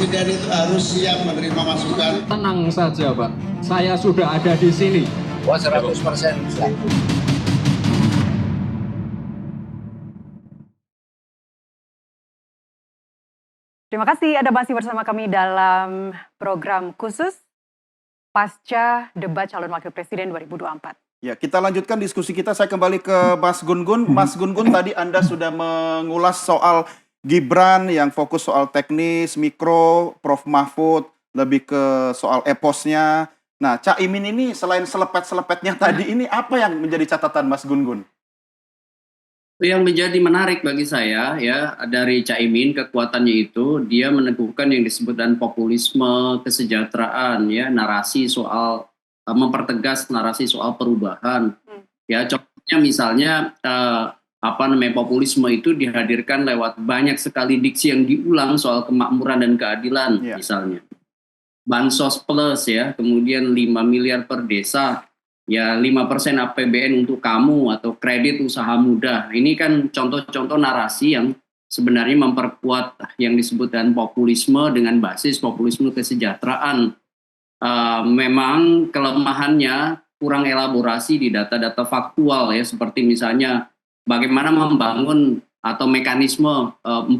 F: Presiden itu harus siap menerima masukan.
E: Tenang saja Pak, saya sudah ada di sini.
F: Wah, 100% siap.
A: Terima kasih Anda masih bersama kami dalam program khusus pasca debat calon wakil presiden 2024.
B: Ya, kita lanjutkan diskusi kita. Saya kembali ke Mas Gun-Gun. Mas Gun-Gun, tadi Anda sudah mengulas soal Gibran yang fokus soal teknis, mikro, Prof. Mahfud lebih ke soal eposnya. Nah, Caimin ini selain selepet-selepetnya tadi ini apa yang menjadi catatan Mas Gun-Gun?
H: Yang menjadi menarik bagi saya ya dari Caimin kekuatannya itu dia meneguhkan yang disebut dan populisme kesejahteraan ya, narasi soal mempertegas narasi soal perubahan. Ya contohnya misalnya populisme itu dihadirkan lewat banyak sekali diksi yang diulang soal kemakmuran dan keadilan misalnya. Bansos plus ya, kemudian 5 miliar per desa. Ya 5% APBN untuk kamu atau kredit usaha muda. Ini kan contoh-contoh narasi yang sebenarnya memperkuat yang disebutkan populisme dengan basis populisme kesejahteraan. Memang kelemahannya kurang elaborasi di data-data faktual ya, seperti misalnya bagaimana membangun atau mekanisme 40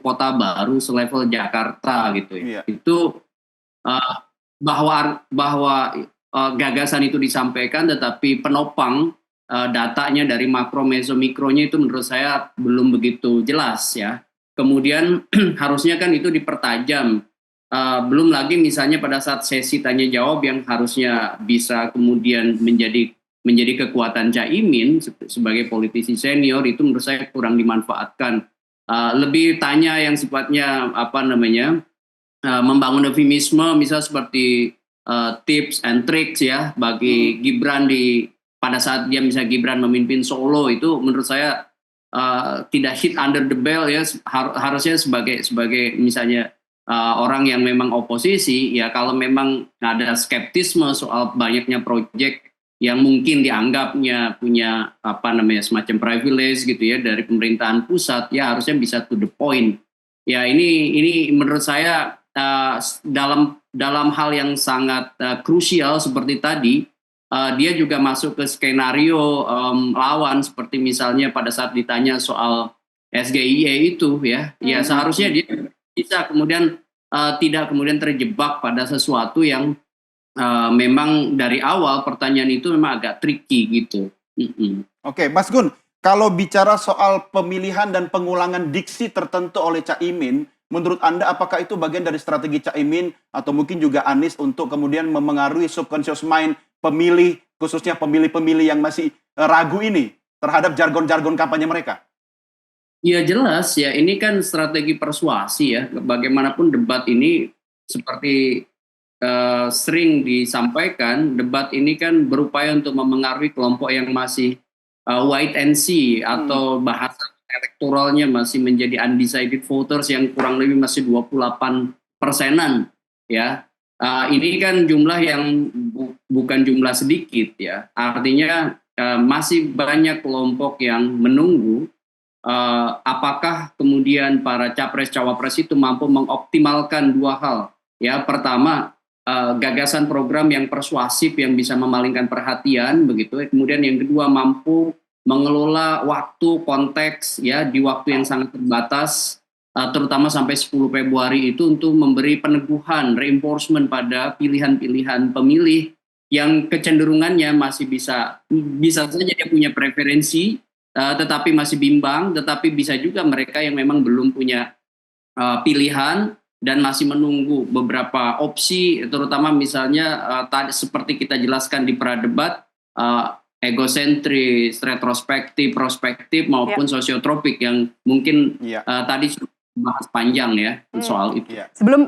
H: kota baru selevel Jakarta gitu ya. Itu bahwa gagasan itu disampaikan tetapi penopang datanya dari makro meso mikronya itu menurut saya belum begitu jelas ya. Kemudian harusnya kan itu dipertajam. Belum lagi misalnya pada saat sesi tanya jawab yang harusnya bisa kemudian menjadi kekuatan Caimin sebagai politisi senior itu menurut saya kurang dimanfaatkan. Lebih tanya yang sifatnya membangun eufemisme misal seperti tips and tricks ya bagi Gibran pada saat dia misalnya Gibran memimpin Solo itu menurut saya tidak hit under the bell ya, harusnya sebagai misalnya orang yang memang oposisi ya, kalau memang ada skeptisme soal banyaknya proyek yang mungkin dianggapnya punya semacam privilege gitu ya dari pemerintahan pusat ya, harusnya bisa to the point ya. Ini menurut saya dalam hal yang sangat krusial seperti tadi, dia juga masuk ke skenario lawan seperti misalnya pada saat ditanya soal SGIE itu ya, ya seharusnya dia bisa kemudian tidak kemudian terjebak pada sesuatu yang memang dari awal pertanyaan itu memang agak tricky gitu.
B: Oke, Mas Gun, kalau bicara soal pemilihan dan pengulangan diksi tertentu oleh Caimin, menurut Anda apakah itu bagian dari strategi Caimin atau mungkin juga Anies untuk kemudian memengaruhi subconscious mind pemilih, khususnya pemilih-pemilih yang masih ragu ini terhadap jargon-jargon kampanye mereka?
H: Ya jelas ya, ini kan strategi persuasi ya. Bagaimanapun debat ini seperti sering disampaikan, debat ini kan berupaya untuk memengaruhi kelompok yang masih wait and see atau bahasa elektoralnya masih menjadi undecided voters yang kurang lebih masih 28%-an ya. Ini kan jumlah yang bukan jumlah sedikit ya. Artinya masih banyak kelompok yang menunggu apakah kemudian para capres-cawapres itu mampu mengoptimalkan dua hal. Ya, pertama gagasan program yang persuasif yang bisa memalingkan perhatian begitu. Kemudian yang kedua mampu mengelola waktu konteks ya di waktu yang sangat terbatas terutama sampai 10 Februari itu untuk memberi peneguhan reinforcement pada pilihan-pilihan pemilih yang kecenderungannya masih bisa saja dia punya preferensi tetapi masih bimbang, tetapi bisa juga mereka yang memang belum punya pilihan dan masih menunggu beberapa opsi, terutama misalnya tadi seperti kita jelaskan di pradebat egosentris, retrospektif, prospektif maupun sosiotropik yang mungkin tadi bahas panjang ya soal itu.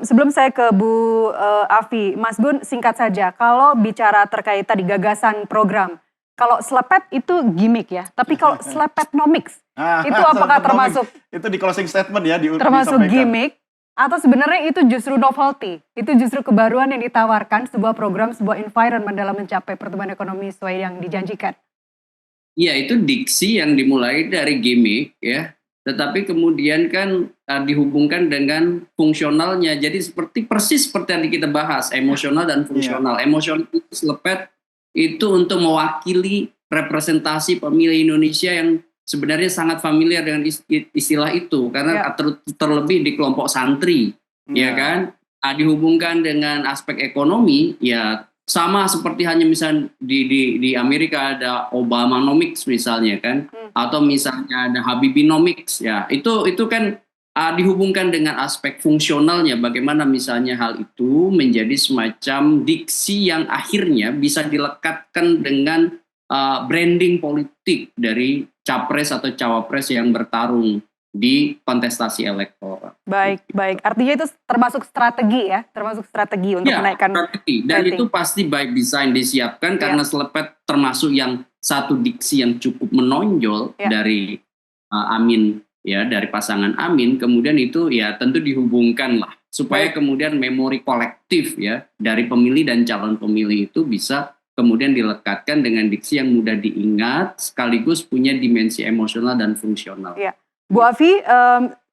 A: Sebelum saya ke Bu Afi, Mas Gun singkat saja, kalau bicara terkait tadi gagasan program, kalau selepet itu gimmick ya, tapi kalau slepetnomics itu apakah termasuk
B: itu di closing statement ya
A: termasuk gimmick atau sebenarnya itu justru novelty, itu justru kebaruan yang ditawarkan sebuah program, sebuah environment dalam mencapai pertumbuhan ekonomi sesuai yang dijanjikan?
H: Iya, itu diksi yang dimulai dari gimmick ya. tetapi kemudian kan dihubungkan dengan fungsionalnya. Jadi persis seperti yang kita bahas, emosional dan fungsional. Emosional itu selepet itu untuk mewakili representasi pemilih Indonesia yang sebenarnya sangat familiar dengan istilah itu, karena terlebih di kelompok santri, ya kan? Dihubungkan dengan aspek ekonomi, ya sama seperti hanya misalnya di Amerika ada Obamanomics misalnya kan, atau misalnya ada Habibinomics, ya itu kan dihubungkan dengan aspek fungsionalnya, bagaimana misalnya hal itu menjadi semacam diksi yang akhirnya bisa dilekatkan dengan branding politik dari capres atau cawapres yang bertarung di kontestasi elektoral.
A: Baik. Artinya itu termasuk strategi ya, untuk menaikkan
H: strategi. Dan rating. Itu pasti by design disiapkan karena selepet termasuk yang satu diksi yang cukup menonjol dari Amin, ya, dari pasangan Amin. Kemudian itu ya tentu dihubungkan lah supaya kemudian memori kolektif ya dari pemilih dan calon pemilih itu bisa kemudian dilekatkan dengan diksi yang mudah diingat sekaligus punya dimensi emosional dan fungsional.
A: Ya. Bu Afi,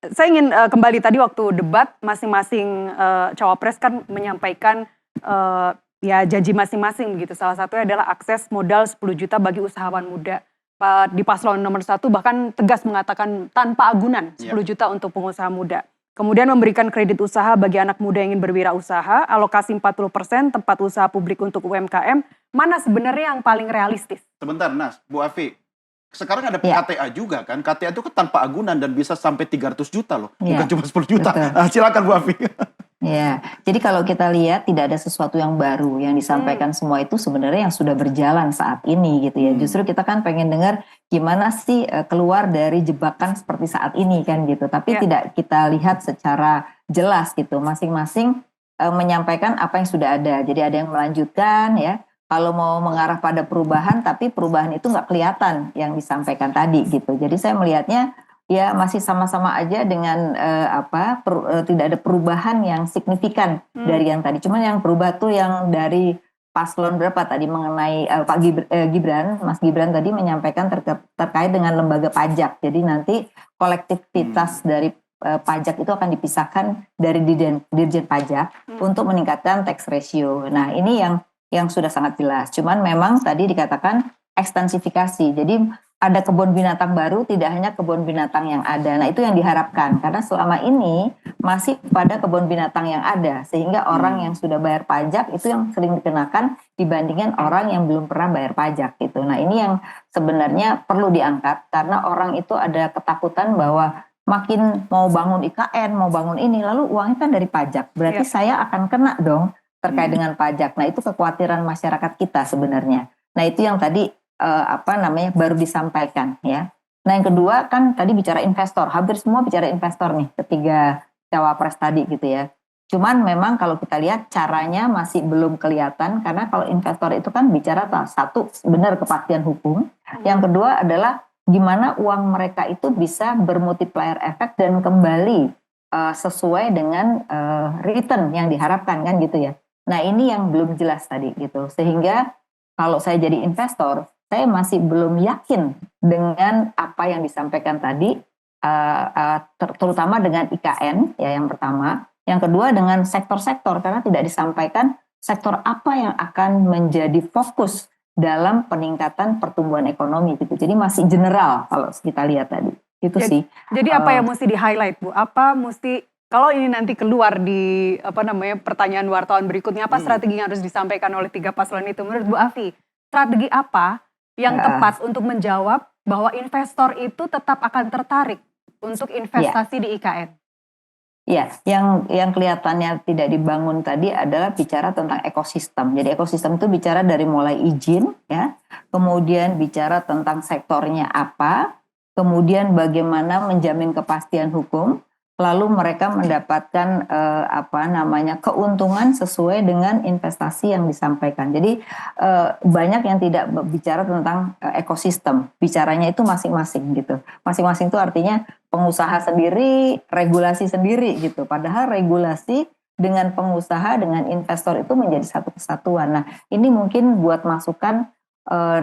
A: saya ingin kembali tadi waktu debat masing-masing cawapres kan menyampaikan ya janji masing-masing gitu. Salah satunya adalah akses modal 10 juta bagi usahawan muda. Di paslon nomor 1 bahkan tegas mengatakan tanpa agunan 10 juta untuk pengusaha muda. Kemudian memberikan kredit usaha bagi anak muda yang ingin berwirausaha, alokasi 40% tempat usaha publik untuk UMKM. Mana sebenarnya yang paling realistis?
B: Sebentar, Bu Afi. Sekarang ada KTA juga kan, KTA itu kan tanpa agunan dan bisa sampai 300 juta loh, bukan cuma 10 juta. Silakan Bu Afi.
G: Ya, jadi kalau kita lihat tidak ada sesuatu yang baru yang disampaikan semua itu sebenarnya yang sudah berjalan saat ini gitu ya. Justru kita kan pengen dengar gimana sih keluar dari jebakan seperti saat ini kan gitu. Tapi tidak kita lihat secara jelas gitu. Masing-masing menyampaikan apa yang sudah ada. Jadi ada yang melanjutkan ya. Kalau mau mengarah pada perubahan, tapi perubahan itu nggak kelihatan yang disampaikan tadi gitu. Jadi saya melihatnya ya masih sama-sama aja dengan tidak ada perubahan yang signifikan dari yang tadi. Cuman yang berubah tuh yang dari paslon berapa tadi mengenai Pak Gibran, Mas Gibran tadi menyampaikan terkait dengan lembaga pajak. Jadi nanti kolektivitas dari pajak itu akan dipisahkan dari dirjen pajak untuk meningkatkan tax ratio. Nah ini yang sudah sangat jelas. Cuman memang tadi dikatakan ekstensifikasi. Jadi ada kebun binatang baru, tidak hanya kebun binatang yang ada. Nah itu yang diharapkan. Karena selama ini masih pada kebun binatang yang ada. Sehingga orang yang sudah bayar pajak itu yang sering dikenakan dibandingkan orang yang belum pernah bayar pajak gitu. Nah ini yang sebenarnya perlu diangkat. Karena orang itu ada ketakutan bahwa makin mau bangun IKN, mau bangun ini, lalu uangnya kan dari pajak. Berarti saya akan kena dong terkait dengan pajak. Nah itu kekhawatiran masyarakat kita sebenarnya. Nah itu yang tadi baru disampaikan ya. Nah yang kedua kan tadi bicara investor, hampir semua bicara investor nih ketiga cawapres tadi gitu ya. Cuman memang kalau kita lihat caranya masih belum kelihatan karena kalau investor itu kan bicara satu benar kepastian hukum, yang kedua adalah gimana uang mereka itu bisa bermultiplier efek dan kembali sesuai dengan return yang diharapkan kan gitu ya. Nah ini yang belum jelas tadi gitu, sehingga kalau saya jadi investor, saya masih belum yakin dengan apa yang disampaikan tadi, terutama dengan IKN ya yang pertama, yang kedua dengan sektor-sektor karena tidak disampaikan sektor apa yang akan menjadi fokus dalam peningkatan pertumbuhan ekonomi gitu. Jadi masih general kalau kita lihat tadi itu sih.
A: Jadi apa yang mesti di-highlight Bu? Apa mesti kalau ini nanti keluar di pertanyaan wartawan berikutnya, apa strategi yang harus disampaikan oleh 3 paslon itu? Menurut Bu Afi, strategi apa yang tepat untuk menjawab bahwa investor itu tetap akan tertarik untuk investasi di IKN?
G: Ya, yang kelihatannya tidak dibangun tadi adalah bicara tentang ekosistem. Jadi ekosistem itu bicara dari mulai izin, ya, kemudian bicara tentang sektornya apa, kemudian bagaimana menjamin kepastian hukum. Lalu mereka mendapatkan keuntungan sesuai dengan investasi yang disampaikan. Jadi banyak yang tidak bicara tentang ekosistem, bicaranya itu masing-masing gitu. Masing-masing itu artinya pengusaha sendiri, regulasi sendiri gitu. Padahal regulasi dengan pengusaha, dengan investor itu menjadi satu kesatuan. Nah ini mungkin buat masukan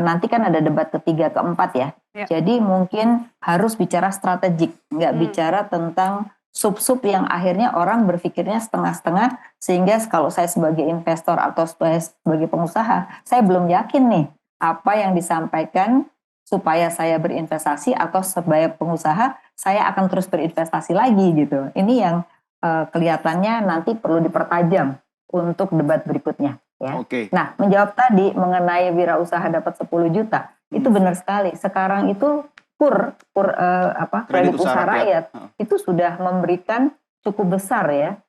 G: nanti kan ada debat ketiga keempat ya. Jadi mungkin harus bicara strategik, nggak bicara tentang sub-sub yang akhirnya orang berpikirnya setengah-setengah, sehingga kalau saya sebagai investor atau sebagai pengusaha, saya belum yakin nih apa yang disampaikan supaya saya berinvestasi, atau sebagai pengusaha saya akan terus berinvestasi lagi gitu. Ini yang kelihatannya nanti perlu dipertajam untuk debat berikutnya. Ya. Nah, menjawab tadi mengenai wirausaha dapat 10 juta, itu benar sekali. Sekarang itu kredit usaha rakyat itu sudah memberikan cukup besar ya,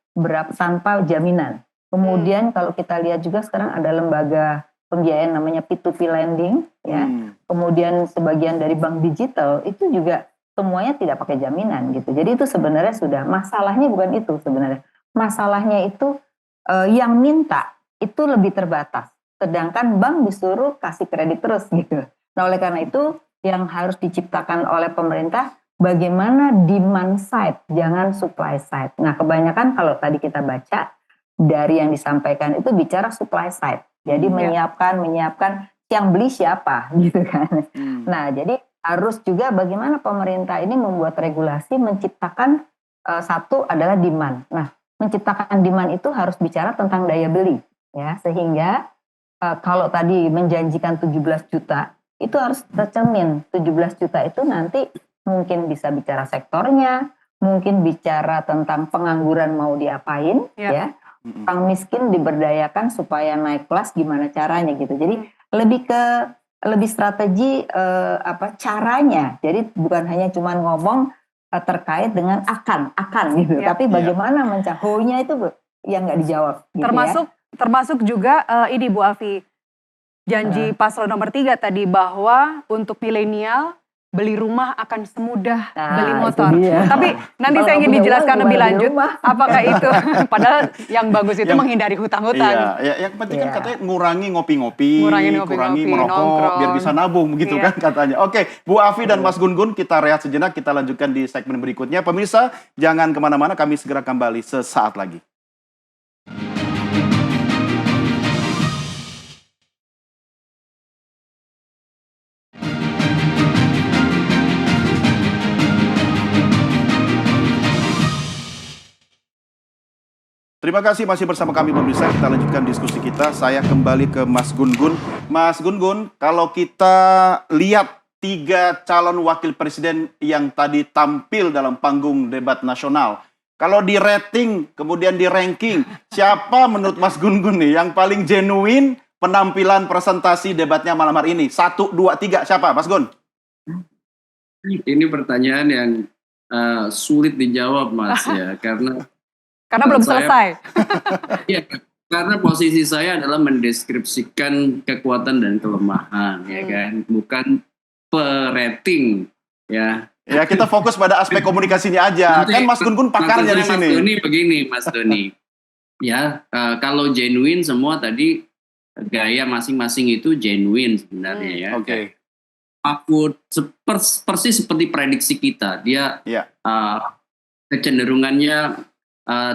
G: tanpa jaminan. Kemudian kalau kita lihat juga sekarang ada lembaga pembiayaan namanya P2P lending ya. Kemudian sebagian dari bank digital itu juga semuanya tidak pakai jaminan gitu. Jadi itu sebenarnya sudah, masalahnya bukan itu sebenarnya. Masalahnya itu yang minta itu lebih terbatas. Sedangkan bank disuruh kasih kredit terus gitu. Nah, oleh karena itu yang harus diciptakan oleh pemerintah bagaimana demand side, jangan supply side. Nah, kebanyakan kalau tadi kita baca dari yang disampaikan itu bicara supply side. Jadi menyiapkan yang beli siapa gitu kan. Nah, jadi harus juga bagaimana pemerintah ini membuat regulasi menciptakan satu adalah demand. Nah, menciptakan demand itu harus bicara tentang daya beli ya, sehingga kalau tadi menjanjikan 17 juta itu harus tercermin. 17 juta itu nanti mungkin bisa bicara sektornya, mungkin bicara tentang pengangguran mau diapain ya. Orang miskin diberdayakan supaya naik kelas gimana caranya gitu. Jadi lebih strategi caranya. Jadi bukan hanya cuma ngomong terkait dengan akan gitu. Tapi bagaimana mencahonya itu yang nggak dijawab gitu.
A: Termasuk juga ini Bu Afi, janji paslon nomor 3 tadi bahwa untuk milenial beli rumah akan semudah beli motor. Tapi nanti saya ingin dijelaskan lebih lanjut apakah itu, padahal yang bagus itu menghindari hutang-hutang.
B: Iya, yang penting kan katanya ngurangi ngopi-ngopi, kurangi merokok, nongkrong, biar bisa nabung begitu kan katanya. Oke, Bu Afi dan Mas Gun-Gun, kita rehat sejenak, kita lanjutkan di segmen berikutnya. Pemirsa, jangan kemana-mana, kami segera kembali sesaat lagi. Terima kasih masih bersama kami pemirsa, kita lanjutkan diskusi kita. Saya kembali ke Mas Gun-Gun. Mas Gun-Gun, kalau kita lihat 3 calon wakil presiden yang tadi tampil dalam panggung debat nasional, kalau di rating, kemudian di ranking, siapa menurut Mas Gun-Gun nih yang paling genuine penampilan presentasi debatnya malam hari ini? 1, 2, 3, siapa Mas Gun?
H: Ini pertanyaan yang sulit dijawab Mas ya, karena
A: belum selesai.
H: Iya, karena posisi saya adalah mendeskripsikan kekuatan dan kelemahan, ya kan, bukan per rating, ya.
B: Ya, kita fokus pada aspek komunikasinya aja. Kan Mas Gun-Gun pakarnya di sini.
H: Mas Doni begini, Mas Doni. Ya, kalau genuine semua tadi gaya masing-masing itu genuine sebenarnya ya.
B: Oke.
H: Aku persis seperti prediksi kita, dia kecenderungannya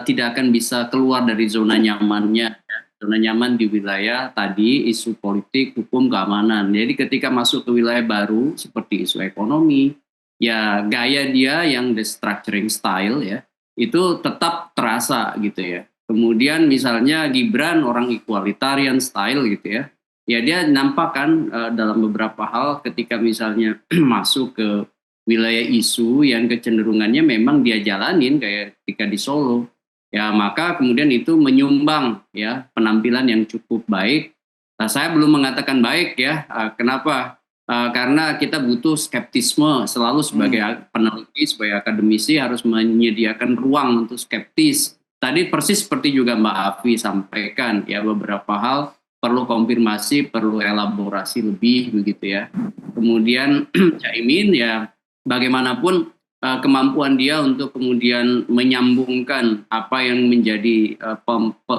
H: tidak akan bisa keluar dari zona nyamannya. Zona nyaman di wilayah tadi, isu politik, hukum, keamanan. Jadi ketika masuk ke wilayah baru, seperti isu ekonomi, ya gaya dia yang the structuring style ya, itu tetap terasa gitu ya. Kemudian misalnya Gibran orang equalitarian style gitu ya. Ya dia nampak kan dalam beberapa hal ketika misalnya masuk ke wilayah isu yang kecenderungannya memang dia jalanin kayak ketika di Solo, ya maka kemudian itu menyumbang ya penampilan yang cukup baik. Saya belum mengatakan baik ya, kenapa? Karena kita butuh skeptisme selalu sebagai peneliti, sebagai akademisi harus menyediakan ruang untuk skeptis. Tadi persis seperti juga Mbak Afi sampaikan ya, beberapa hal perlu konfirmasi, perlu elaborasi lebih begitu ya. Kemudian Caimin ya bagaimanapun kemampuan dia untuk kemudian menyambungkan apa yang menjadi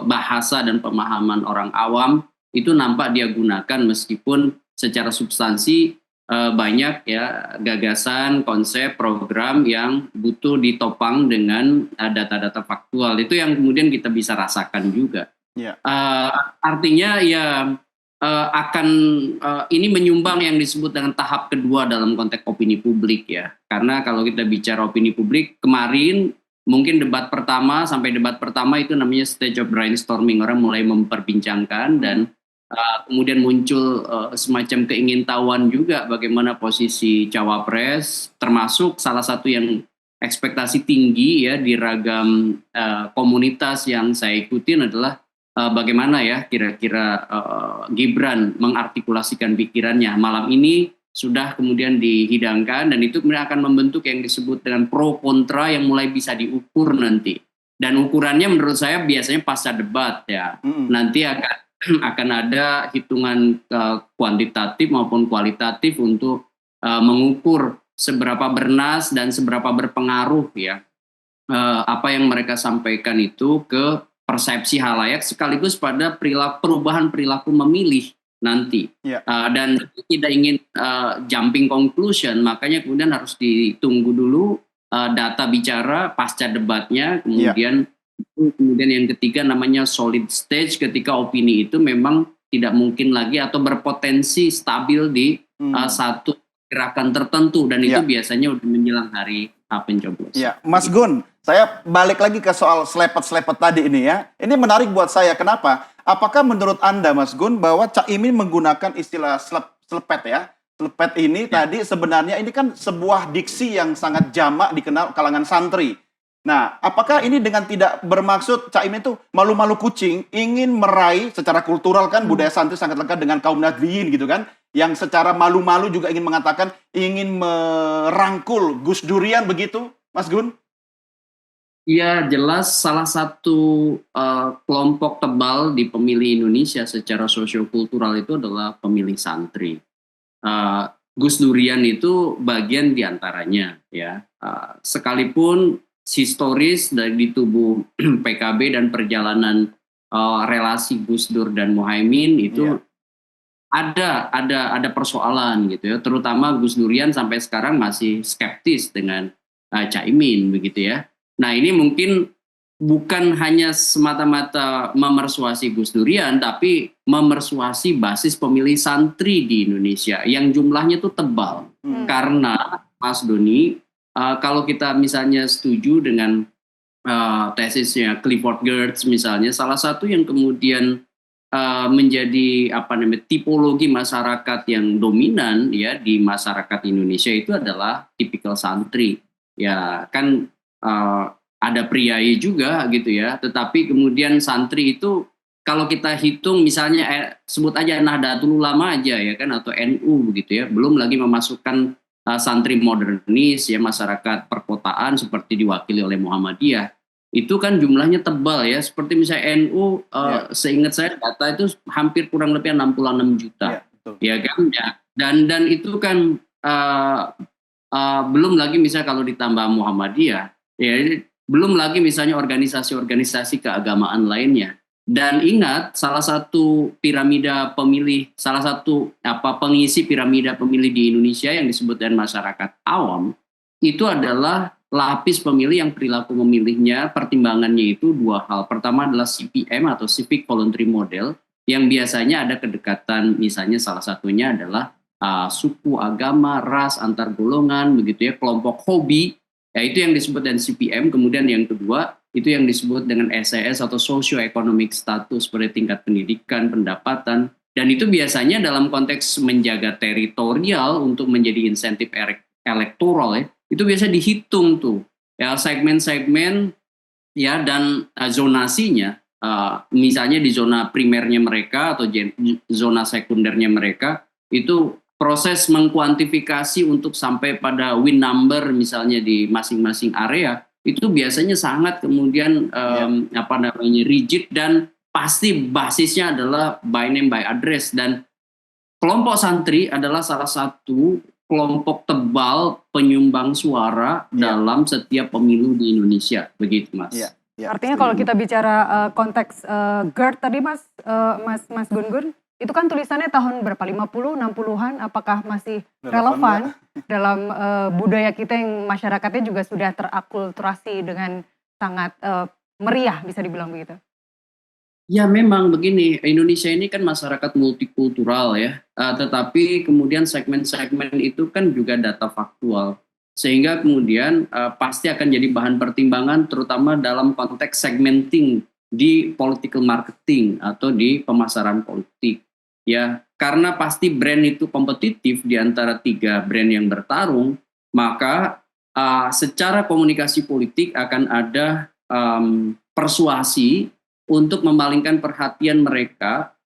H: bahasa dan pemahaman orang awam itu nampak dia gunakan, meskipun secara substansi banyak ya gagasan, konsep, program yang butuh ditopang dengan data-data faktual. Itu yang kemudian kita bisa rasakan juga. Artinya ya akan ini menyumbang yang disebut dengan tahap kedua dalam konteks opini publik ya. Karena kalau kita bicara opini publik, kemarin mungkin debat pertama sampai debat pertama itu namanya stage of brainstorming, orang mulai memperbincangkan dan kemudian muncul semacam keingintahuan juga bagaimana posisi cawapres, termasuk salah satu yang ekspektasi tinggi ya di ragam komunitas yang saya ikutin adalah bagaimana ya kira-kira Gibran mengartikulasikan pikirannya. Malam ini sudah kemudian dihidangkan dan itu kemudian akan membentuk yang disebut dengan pro kontra yang mulai bisa diukur nanti. Dan ukurannya menurut saya biasanya pasca debat ya. Nanti akan ada hitungan kuantitatif maupun kualitatif untuk mengukur seberapa bernas dan seberapa berpengaruh ya apa yang mereka sampaikan itu ke persepsi halayak sekaligus pada perubahan perilaku memilih nanti. Dan tidak ingin jumping conclusion, makanya kemudian harus ditunggu dulu data bicara pasca debatnya, kemudian yang ketiga namanya solid stage, ketika opini itu memang tidak mungkin lagi atau berpotensi stabil di satu gerakan tertentu dan itu biasanya udah menjelang hari pencoblosan.
B: Ya, Mas Gun, saya balik lagi ke soal selepet-selepet tadi ini ya. Ini menarik buat saya. Kenapa? Apakah menurut Anda, Mas Gun, bahwa Caimin menggunakan istilah selepet ya? Selepet ini tadi sebenarnya ini kan sebuah diksi yang sangat jamak dikenal kalangan santri. Nah, apakah ini dengan tidak bermaksud Caimin itu malu-malu kucing, ingin meraih secara kultural kan budaya santri sangat lekat dengan kaum Nahdliyin gitu kan? Yang secara malu-malu juga ingin mengatakan ingin merangkul Gus Durian begitu, Mas Gun?
H: Ya jelas salah satu kelompok tebal di pemilih Indonesia secara sosiokultural itu adalah pemilih santri. Gus Durian itu bagian diantaranya ya. Sekalipun historis dari tubuh PKB dan perjalanan relasi Gus Dur dan Muhaimin itu ada persoalan gitu ya. Terutama Gus Durian sampai sekarang masih skeptis dengan Caimin begitu ya. Nah ini mungkin bukan hanya semata-mata memersuasi Gus Durian, tapi memersuasi basis pemilih santri di Indonesia yang jumlahnya tuh tebal. Karena Mas Doni, kalau kita misalnya setuju dengan tesisnya Clifford Geertz misalnya, salah satu yang kemudian menjadi tipologi masyarakat yang dominan ya di masyarakat Indonesia itu adalah tipikal santri. Ya kan ada priai juga gitu ya, tetapi kemudian santri itu kalau kita hitung misalnya sebut aja Nahdlatul Ulama aja ya kan atau NU begitu ya, belum lagi memasukkan santri modernis ya masyarakat perkotaan seperti diwakili oleh Muhammadiyah. Itu kan jumlahnya tebal ya, seperti misalnya NU seingat saya data itu hampir kurang lebih 66 juta. Ya kan ya. Dan itu kan belum lagi misalnya kalau ditambah Muhammadiyah ya, belum lagi misalnya organisasi-organisasi keagamaan lainnya. Dan ingat salah satu piramida pemilih, salah satu pengisi piramida pemilih di Indonesia yang disebut dengan masyarakat awam itu adalah lapis pemilih yang perilaku memilihnya pertimbangannya itu dua hal. Pertama adalah CPM atau Civic Voluntary Model yang biasanya ada kedekatan, misalnya salah satunya adalah suku, agama, ras, antar golongan begitu ya, kelompok hobi. Ya itu yang disebut dengan CPM. Kemudian yang kedua itu yang disebut dengan SES atau Socio-Economic Status seperti tingkat pendidikan, pendapatan. Dan itu biasanya dalam konteks menjaga teritorial untuk menjadi insentif elektoral ya. Itu biasa dihitung tuh ya segmen-segmen ya dan zonasinya. Misalnya di zona primernya mereka atau zona sekundernya mereka itu proses mengkuantifikasi untuk sampai pada win number misalnya di masing-masing area itu biasanya sangat kemudian rigid dan pasti basisnya adalah by name by address. Dan kelompok santri adalah salah satu kelompok tebal penyumbang suara dalam setiap pemilu di Indonesia begitu Mas.
A: Artinya kalau kita bicara konteks GERD tadi Mas Gun-Gun, itu kan tulisannya tahun berapa? 50, 60-an, apakah masih relevan dalam budaya kita yang masyarakatnya juga sudah terakulturasi dengan sangat meriah bisa dibilang begitu?
H: Ya memang begini, Indonesia ini kan masyarakat multikultural ya, tetapi kemudian segmen-segmen itu kan juga data faktual, sehingga kemudian pasti akan jadi bahan pertimbangan terutama dalam konteks segmenting di political marketing atau di pemasaran politik. Ya, karena pasti brand itu kompetitif di antara 3 brand yang bertarung, maka secara komunikasi politik akan ada persuasi untuk memalingkan perhatian mereka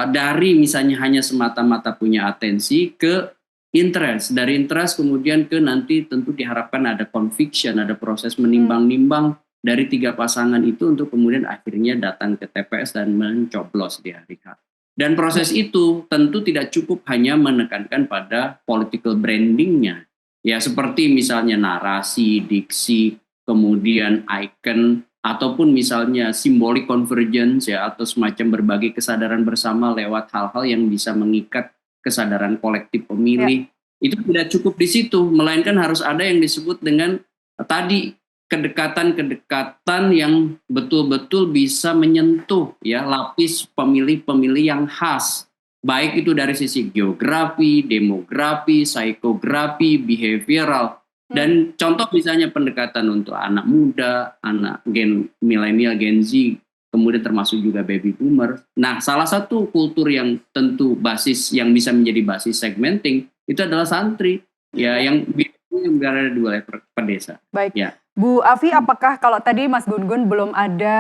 H: dari misalnya hanya semata-mata punya atensi ke interest. Dari interest kemudian ke nanti tentu diharapkan ada conviction, ada proses menimbang-nimbang dari 3 pasangan itu untuk kemudian akhirnya datang ke TPS dan mencoblos di hari H. Dan proses itu tentu tidak cukup hanya menekankan pada political brandingnya. Ya seperti misalnya narasi, diksi, kemudian icon, ataupun misalnya simbolik convergence ya atau semacam berbagi kesadaran bersama lewat hal-hal yang bisa mengikat kesadaran kolektif pemilih. Itu tidak cukup di situ, melainkan harus ada yang disebut dengan tadi kedekatan-kedekatan yang betul-betul bisa menyentuh ya lapis pemilih-pemilih yang khas. Baik itu dari sisi geografi, demografi, psikografi, behavioral. Dan contoh misalnya pendekatan untuk anak muda, anak gen milenial, Gen Z, kemudian termasuk juga baby boomer. Nah, salah satu kultur yang tentu basis yang bisa menjadi basis segmenting itu adalah santri, ya yang berada di wilayah pedesa.
A: Baik,
H: Ya.
A: Bu Afi, apakah kalau tadi Mas Gun-Gun belum ada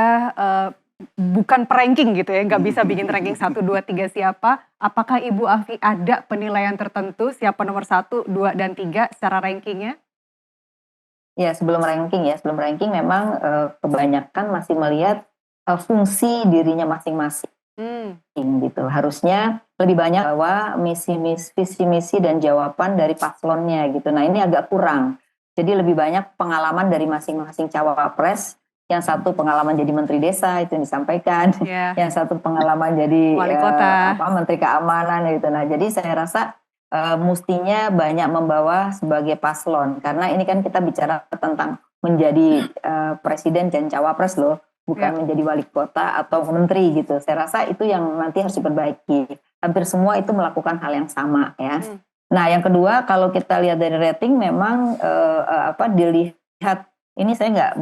A: bukan ranking gitu ya, nggak bisa bikin ranking 1, 2, 3 siapa, apakah Ibu Afi ada penilaian tertentu siapa nomor 1, 2, dan 3 secara rankingnya?
G: Ya sebelum ranking memang kebanyakan masih melihat fungsi dirinya masing-masing gitu. Harusnya lebih banyak bahwa visi misi dan jawaban dari paslonnya gitu. Nah ini agak kurang. Jadi lebih banyak pengalaman dari masing-masing cawapres. Yang satu pengalaman jadi menteri desa itu yang disampaikan, yang satu pengalaman jadi
A: wali kota,
G: menteri keamanan gitu. Nah jadi saya rasa mestinya banyak membawa sebagai paslon karena ini kan kita bicara tentang menjadi presiden dan cawapres loh, bukan menjadi wali kota atau menteri gitu. Saya rasa itu yang nanti harus diperbaiki. Hampir semua itu melakukan hal yang sama ya. Nah yang kedua kalau kita lihat dari rating memang dilihat ini saya nggak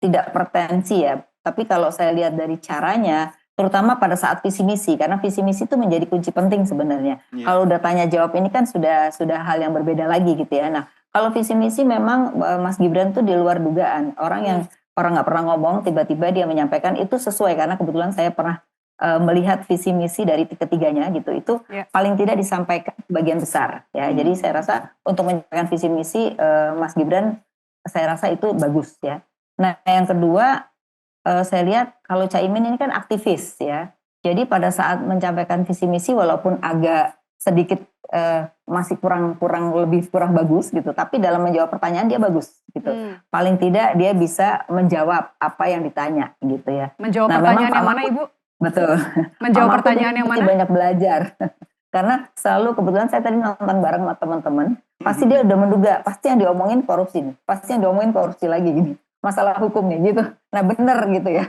G: tidak pretensi ya, tapi kalau saya lihat dari caranya terutama pada saat visi misi, karena visi misi itu menjadi kunci penting sebenarnya. Kalau udah tanya jawab ini kan sudah hal yang berbeda lagi gitu ya. Nah kalau visi misi memang Mas Gibran tuh di luar dugaan. Orang nggak pernah ngomong tiba-tiba dia menyampaikan itu sesuai karena kebetulan saya pernah melihat visi misi dari ketiganya gitu. Itu paling tidak disampaikan bagian besar ya. Jadi saya rasa untuk menyampaikan visi misi Mas Gibran saya rasa itu bagus ya. Nah yang kedua saya lihat kalau Caimin ini kan aktivis ya. Jadi pada saat menyampaikan visi misi walaupun agak sedikit masih kurang bagus gitu, tapi dalam menjawab pertanyaan dia bagus gitu. Paling tidak dia bisa menjawab apa yang ditanya gitu ya.
A: Menjawab pertanyaan yang mana Ibu?
G: Betul.
A: Menjawab pertanyaan yang mana?
G: Banyak belajar. Karena selalu kebetulan saya tadi nonton bareng sama teman-teman, pasti dia udah menduga, pasti yang diomongin korupsi nih, pasti yang diomongin korupsi lagi gini. Masalah hukum nih gitu. Nah bener gitu ya.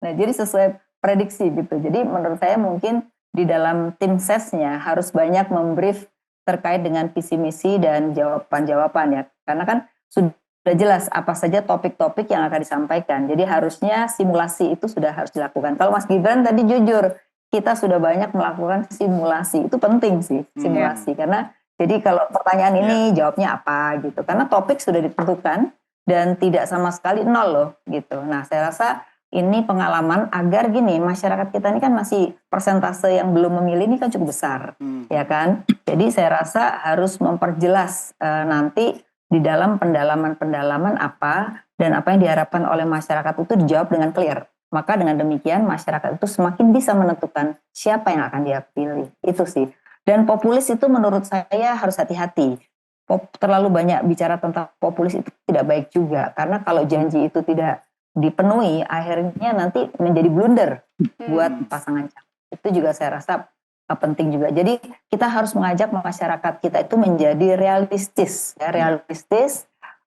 G: Nah jadi sesuai prediksi gitu. Jadi menurut saya mungkin di dalam tim sesnya harus banyak membrief terkait dengan visi misi dan jawaban-jawaban ya. Karena kan sudah jelas apa saja topik-topik yang akan disampaikan. Jadi harusnya simulasi itu sudah harus dilakukan. Kalau Mas Gibran tadi jujur, kita sudah banyak melakukan simulasi. Itu penting sih simulasi. Karena jadi kalau pertanyaan ini jawabnya apa gitu. Karena topik sudah ditentukan. Dan tidak sama sekali nol loh gitu. Nah saya rasa ini pengalaman agar gini masyarakat kita ini kan masih persentase yang belum memilih ini kan cukup besar ya kan. Jadi saya rasa harus memperjelas nanti di dalam pendalaman apa dan apa yang diharapkan oleh masyarakat itu dijawab dengan clear. Maka dengan demikian masyarakat itu semakin bisa menentukan siapa yang akan dia pilih. Itu sih. Dan populis itu menurut saya harus hati-hati. Terlalu banyak bicara tentang populis itu tidak baik juga karena kalau janji itu tidak dipenuhi akhirnya nanti menjadi blunder buat pasangan calon. Itu juga saya rasa penting juga. Jadi kita harus mengajak masyarakat kita itu menjadi realistis ya,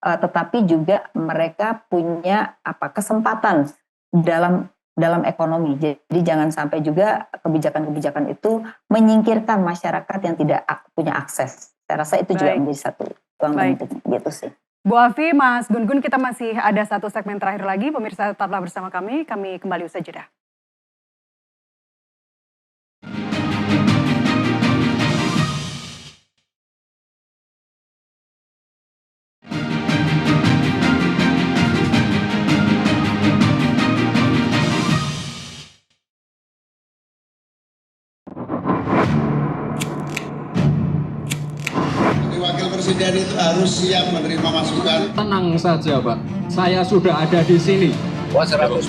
G: tetapi juga mereka punya kesempatan dalam dalam ekonomi. Jadi jangan sampai juga kebijakan-kebijakan itu menyingkirkan masyarakat yang tidak punya akses. Saya rasa itu juga menjadi satu yang penting gitu sih.
A: Bu Afi, Mas Gun-Gun, kita masih ada satu segmen terakhir lagi. Pemirsa tetaplah bersama kami kembali usai jeda.
F: Wakil Presiden itu harus siap menerima masukan.
E: Tenang saja Pak, saya sudah ada di sini.
F: 100%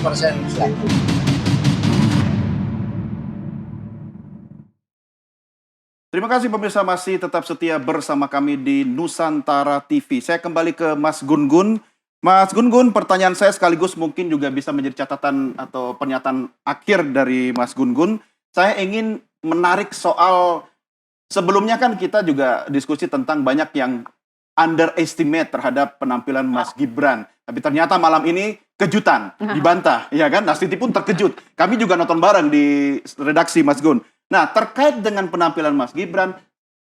F: siap.
B: Terima kasih pemirsa masih tetap setia bersama kami di Nusantara TV. Saya kembali ke Mas Gun-Gun. Mas Gun-Gun, pertanyaan saya sekaligus mungkin juga bisa menjadi catatan atau pernyataan akhir dari Mas Gun-Gun. Saya ingin menarik soal, sebelumnya kan kita juga diskusi tentang banyak yang underestimate terhadap penampilan Mas Gibran. Tapi ternyata malam ini kejutan, dibantah. Ya kan, Nastiti pun terkejut. Kami juga nonton bareng di redaksi Mas Gun. Nah, terkait dengan penampilan Mas Gibran,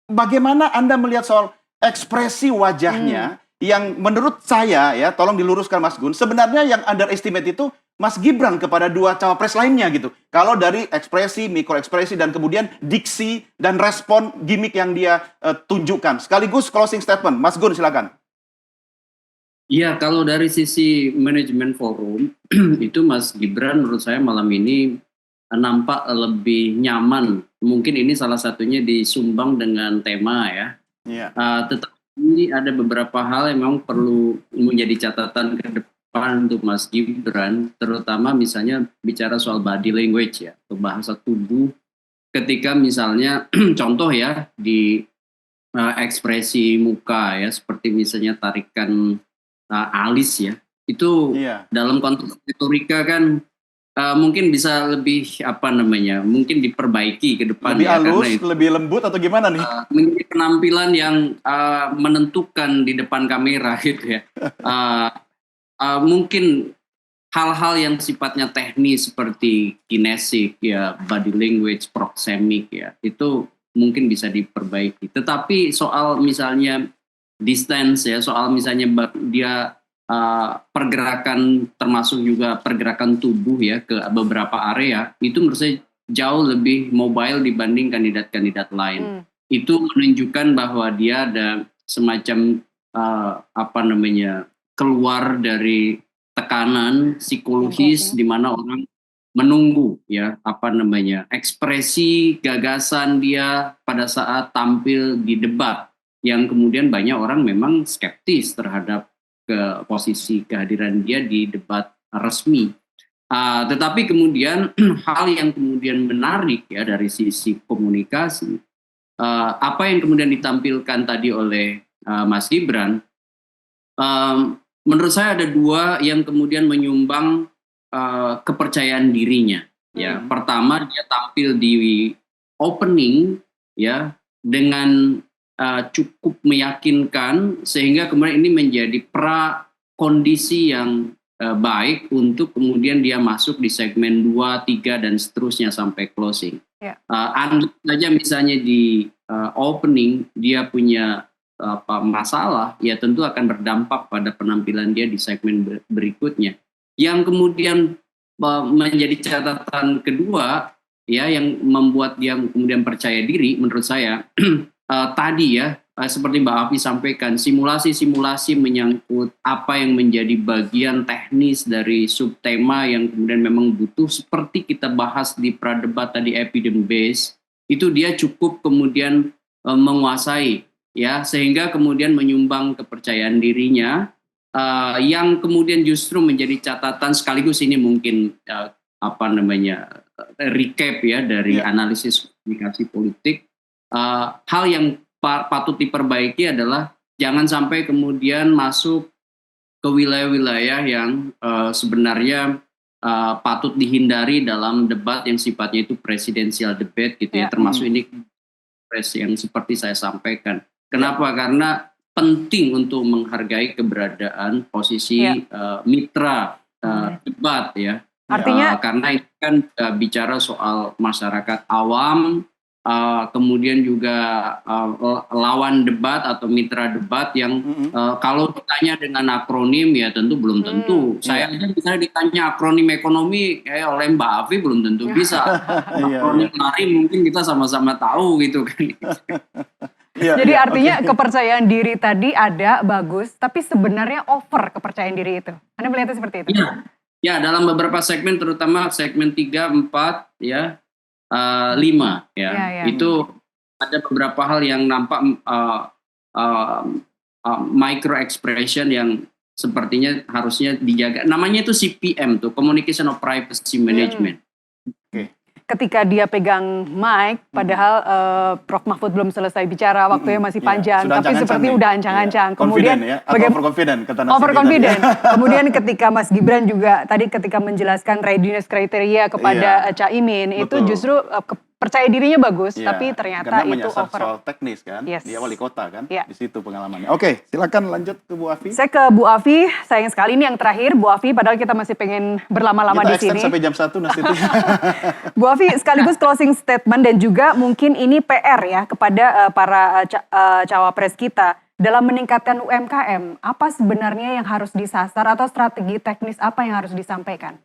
B: bagaimana Anda melihat soal ekspresi wajahnya yang menurut saya, ya tolong diluruskan Mas Gun, sebenarnya yang underestimate itu Mas Gibran kepada dua cawapres lainnya gitu. Kalau dari ekspresi, mikroekspresi, dan kemudian diksi dan respon gimmick yang dia tunjukkan. Sekaligus closing statement, Mas Gun silakan.
H: Iya, kalau dari sisi manajemen forum, itu Mas Gibran menurut saya malam ini nampak lebih nyaman. Mungkin ini salah satunya disumbang dengan tema ya.
B: Iya.
H: Tetapi ada beberapa hal yang memang perlu menjadi catatan ke depan untuk Mas Gibran, terutama misalnya bicara soal body language ya, atau bahasa tubuh. Ketika misalnya contoh ya di ekspresi muka ya, seperti misalnya tarikan alis ya, itu dalam konteks retorika kan mungkin bisa lebih mungkin diperbaiki ke depan.
B: Lebih halus, lebih lembut atau gimana nih?
H: Menjadi penampilan yang menentukan di depan kamera gitu ya. Mungkin hal-hal yang sifatnya teknis seperti kinesik ya, body language, proxemic ya, itu mungkin bisa diperbaiki. Tetapi soal misalnya distance ya, soal misalnya dia pergerakan termasuk juga pergerakan tubuh ya ke beberapa area, itu menurut saya jauh lebih mobile dibanding kandidat-kandidat lain. Itu menunjukkan bahwa dia ada semacam keluar dari tekanan psikologis di mana orang menunggu ya ekspresi gagasan dia pada saat tampil di debat, yang kemudian banyak orang memang skeptis terhadap ke posisi kehadiran dia di debat resmi. Tetapi kemudian hal yang kemudian menarik ya dari sisi komunikasi, apa yang kemudian ditampilkan tadi oleh Mas Gibran, menurut saya ada dua yang kemudian menyumbang kepercayaan dirinya. Ya, pertama dia tampil di opening ya dengan cukup meyakinkan, sehingga kemudian ini menjadi kondisi yang baik untuk kemudian dia masuk di segmen 2, 3 dan seterusnya sampai closing. Anggap saja misalnya di opening dia punya masalah, ya tentu akan berdampak pada penampilan dia di segmen berikutnya. Yang kemudian menjadi catatan kedua ya, yang membuat dia kemudian percaya diri menurut saya tadi ya, seperti Mbak Afi sampaikan, simulasi-simulasi menyangkut apa yang menjadi bagian teknis dari subtema yang kemudian memang butuh, seperti kita bahas di pradebat tadi evidence base, itu dia cukup kemudian menguasai ya, sehingga kemudian menyumbang kepercayaan dirinya, yang kemudian justru menjadi catatan sekaligus ini mungkin recap ya dari analisis komunikasi politik. Hal yang patut diperbaiki adalah jangan sampai kemudian masuk ke wilayah-wilayah yang sebenarnya patut dihindari dalam debat yang sifatnya itu presidensial debate gitu ya, termasuk ini yang seperti saya sampaikan. Kenapa? Karena penting untuk menghargai keberadaan posisi mitra debat ya.
A: Artinya
H: karena itu kan bicara soal masyarakat awam, kemudian juga lawan debat atau mitra debat yang kalau ditanya dengan akronim ya tentu belum tentu. Saya aja misalnya ditanya akronim ekonomi oleh Mbak Afi belum tentu bisa. Akronim lari mungkin kita sama-sama tahu gitu kan.
A: Jadi artinya kepercayaan diri tadi ada bagus, tapi sebenarnya over kepercayaan diri itu. Anda melihatnya seperti itu?
H: Ya, dalam beberapa segmen, terutama segmen 3, 4, ya, 5, ya, itu ada beberapa hal yang nampak micro expression yang sepertinya harusnya dijaga. Namanya itu CPM tuh, Communication of Privacy Management.
A: Ketika dia pegang mic, padahal Prof. Mahfud belum selesai bicara, waktunya masih panjang, tapi seperti udah ancang-ancang. Kemudian
B: overconfident, kata
A: overconfident. Kemudian ketika Mas Gibran juga tadi ketika menjelaskan readiness kriteria kepada Caimin, itu justru percaya dirinya bagus, tapi ternyata itu over.
B: Soal teknis kan, dia wali kota kan, di situ pengalamannya. Oke, silakan lanjut ke Bu Afi.
A: Saya ke Bu Afi, sayang sekali ini yang terakhir, Bu Afi, padahal kita masih pengen berlama-lama di sini.
B: Kita sampai jam 1 nanti.
A: Bu Afi, sekaligus closing statement dan juga mungkin ini PR ya kepada para cawapres kita dalam meningkatkan UMKM. Apa sebenarnya yang harus disasar atau strategi teknis apa yang harus disampaikan?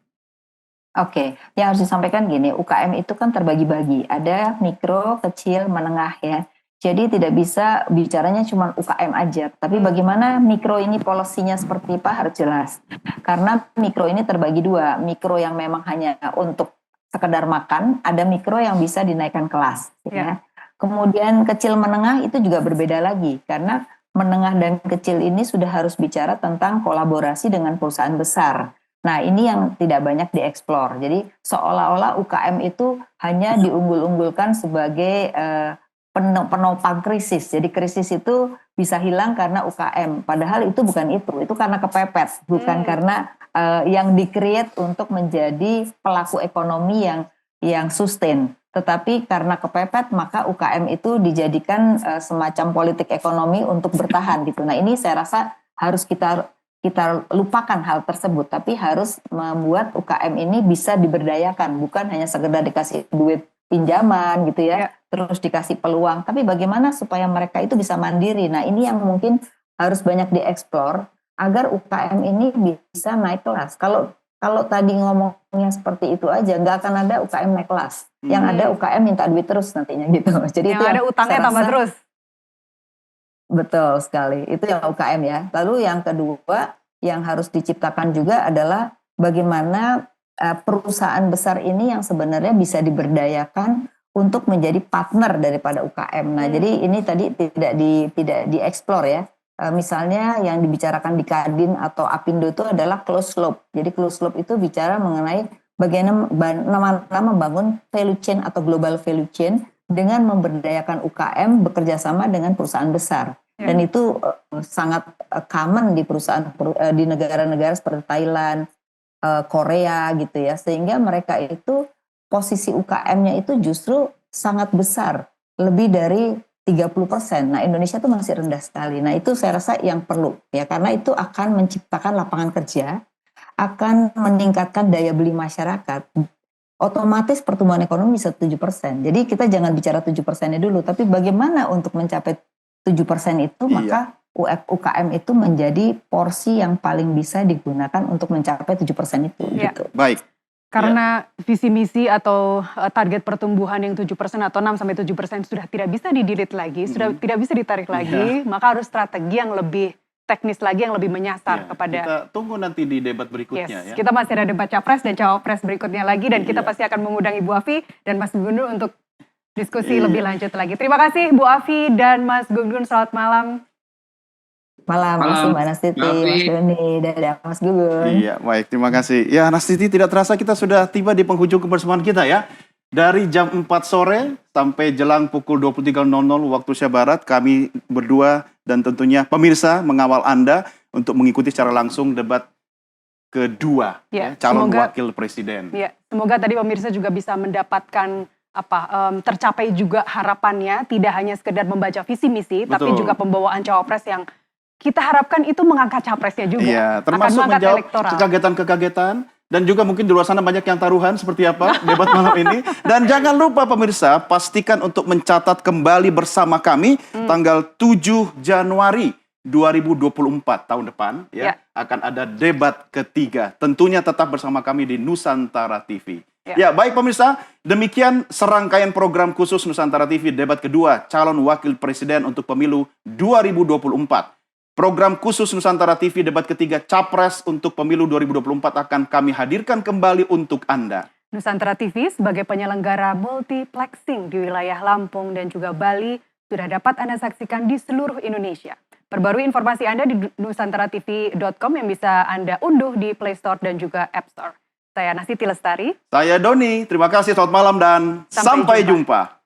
G: Oke, yang harus disampaikan gini, UKM itu kan terbagi-bagi, ada mikro, kecil, menengah ya. Jadi tidak bisa bicaranya cuma UKM aja, tapi bagaimana mikro ini polisinya seperti apa harus jelas. Karena mikro ini terbagi dua, mikro yang memang hanya untuk sekedar makan, ada mikro yang bisa dinaikkan kelas. Ya. Kemudian kecil menengah itu juga berbeda lagi, karena menengah dan kecil ini sudah harus bicara tentang kolaborasi dengan perusahaan besar. Nah ini yang tidak banyak dieksplor. Jadi seolah-olah UKM itu hanya diunggul-unggulkan sebagai penopang krisis. Jadi krisis itu bisa hilang karena UKM. Padahal itu bukan itu karena kepepet. Bukan karena yang di-create untuk menjadi pelaku ekonomi yang sustain. Tetapi karena kepepet maka UKM itu dijadikan semacam politik ekonomi untuk bertahan gitu. Nah ini saya rasa harus kita lupakan hal tersebut, tapi harus membuat UKM ini bisa diberdayakan, bukan hanya sekedar dikasih duit pinjaman gitu ya, terus dikasih peluang, tapi bagaimana supaya mereka itu bisa mandiri. Nah ini yang mungkin harus banyak dieksplor agar UKM ini bisa naik kelas. Kalau tadi ngomongnya seperti itu aja, nggak akan ada UKM naik kelas. Yang ada UKM minta duit terus nantinya gitu. Jadi
A: yang ada utangnya tambah terus.
G: Betul sekali, itu yang UKM ya. Lalu yang kedua yang harus diciptakan juga adalah bagaimana perusahaan besar ini yang sebenarnya bisa diberdayakan untuk menjadi partner daripada UKM. Nah, jadi ini tadi tidak dieksplor ya. Misalnya yang dibicarakan di Kadin atau Apindo itu adalah closed loop. Jadi closed loop itu bicara mengenai bagaimana membangun value chain atau global value chain dengan memberdayakan UKM bekerja sama dengan perusahaan besar. Dan itu sangat common di perusahaan di negara-negara seperti Thailand, Korea gitu ya. Sehingga mereka itu posisi UKM-nya itu justru sangat besar, lebih dari 30%. Nah, Indonesia itu masih rendah sekali. Nah, itu saya rasa yang perlu ya, karena itu akan menciptakan lapangan kerja, akan meningkatkan daya beli masyarakat. Otomatis pertumbuhan ekonomi bisa 7%. Jadi kita jangan bicara 7%-nya dulu, tapi bagaimana untuk mencapai 7% itu, maka UKM itu menjadi porsi yang paling bisa digunakan untuk mencapai 7% itu. Gitu.
B: Baik.
A: Karena visi misi atau target pertumbuhan yang 7% atau 6-7% sudah tidak bisa didirit lagi, sudah tidak bisa ditarik lagi, maka harus strategi yang lebih teknis lagi, yang lebih menyasar kepada.
B: Kita tunggu nanti di debat berikutnya ya.
A: Kita masih ada debat capres dan cawapres berikutnya lagi, dan kita pasti akan mengundang Ibu Afi dan Mas Gun-Gun untuk diskusi lebih lanjut lagi. Terima kasih Bu Afi dan Mas Gun-Gun, selamat malam.
G: Malam, Mbak Nastiti, Mas Doni, dan Mas Gun-Gun.
B: Iya, baik, terima kasih. Ya, Nastiti, tidak terasa kita sudah tiba di penghujung kebersamaan kita ya. Dari jam 4 sore sampai jelang pukul 23.00 waktu Indonesia Barat, kami berdua dan tentunya pemirsa mengawal Anda untuk mengikuti secara langsung debat kedua calon wakil presiden.
A: Ya, semoga tadi pemirsa juga bisa mendapatkan tercapai juga harapannya, tidak hanya sekedar membaca visi misi, tapi juga pembawaan cawapres yang kita harapkan itu mengangkat capresnya juga.
B: Iya, termasuk menjawab kekagetan-kekagetan Dan juga mungkin di luar sana banyak yang taruhan seperti apa debat malam ini. Dan jangan lupa pemirsa, pastikan untuk mencatat kembali bersama kami tanggal 7 Januari 2024 tahun depan ya. Akan ada debat ketiga. Tentunya tetap bersama kami di Nusantara TV. Ya, baik pemirsa, demikian serangkaian program khusus Nusantara TV debat kedua calon wakil presiden untuk pemilu 2024. Program khusus Nusantara TV debat ketiga Capres untuk pemilu 2024 akan kami hadirkan kembali untuk Anda.
A: Nusantara TV sebagai penyelenggara multiplexing di wilayah Lampung dan juga Bali sudah dapat Anda saksikan di seluruh Indonesia. Perbarui informasi Anda di nusantaratv.com yang bisa Anda unduh di Play Store dan juga App Store. Saya Nastiti Lestari.
B: Saya Doni, terima kasih, selamat malam dan sampai jumpa.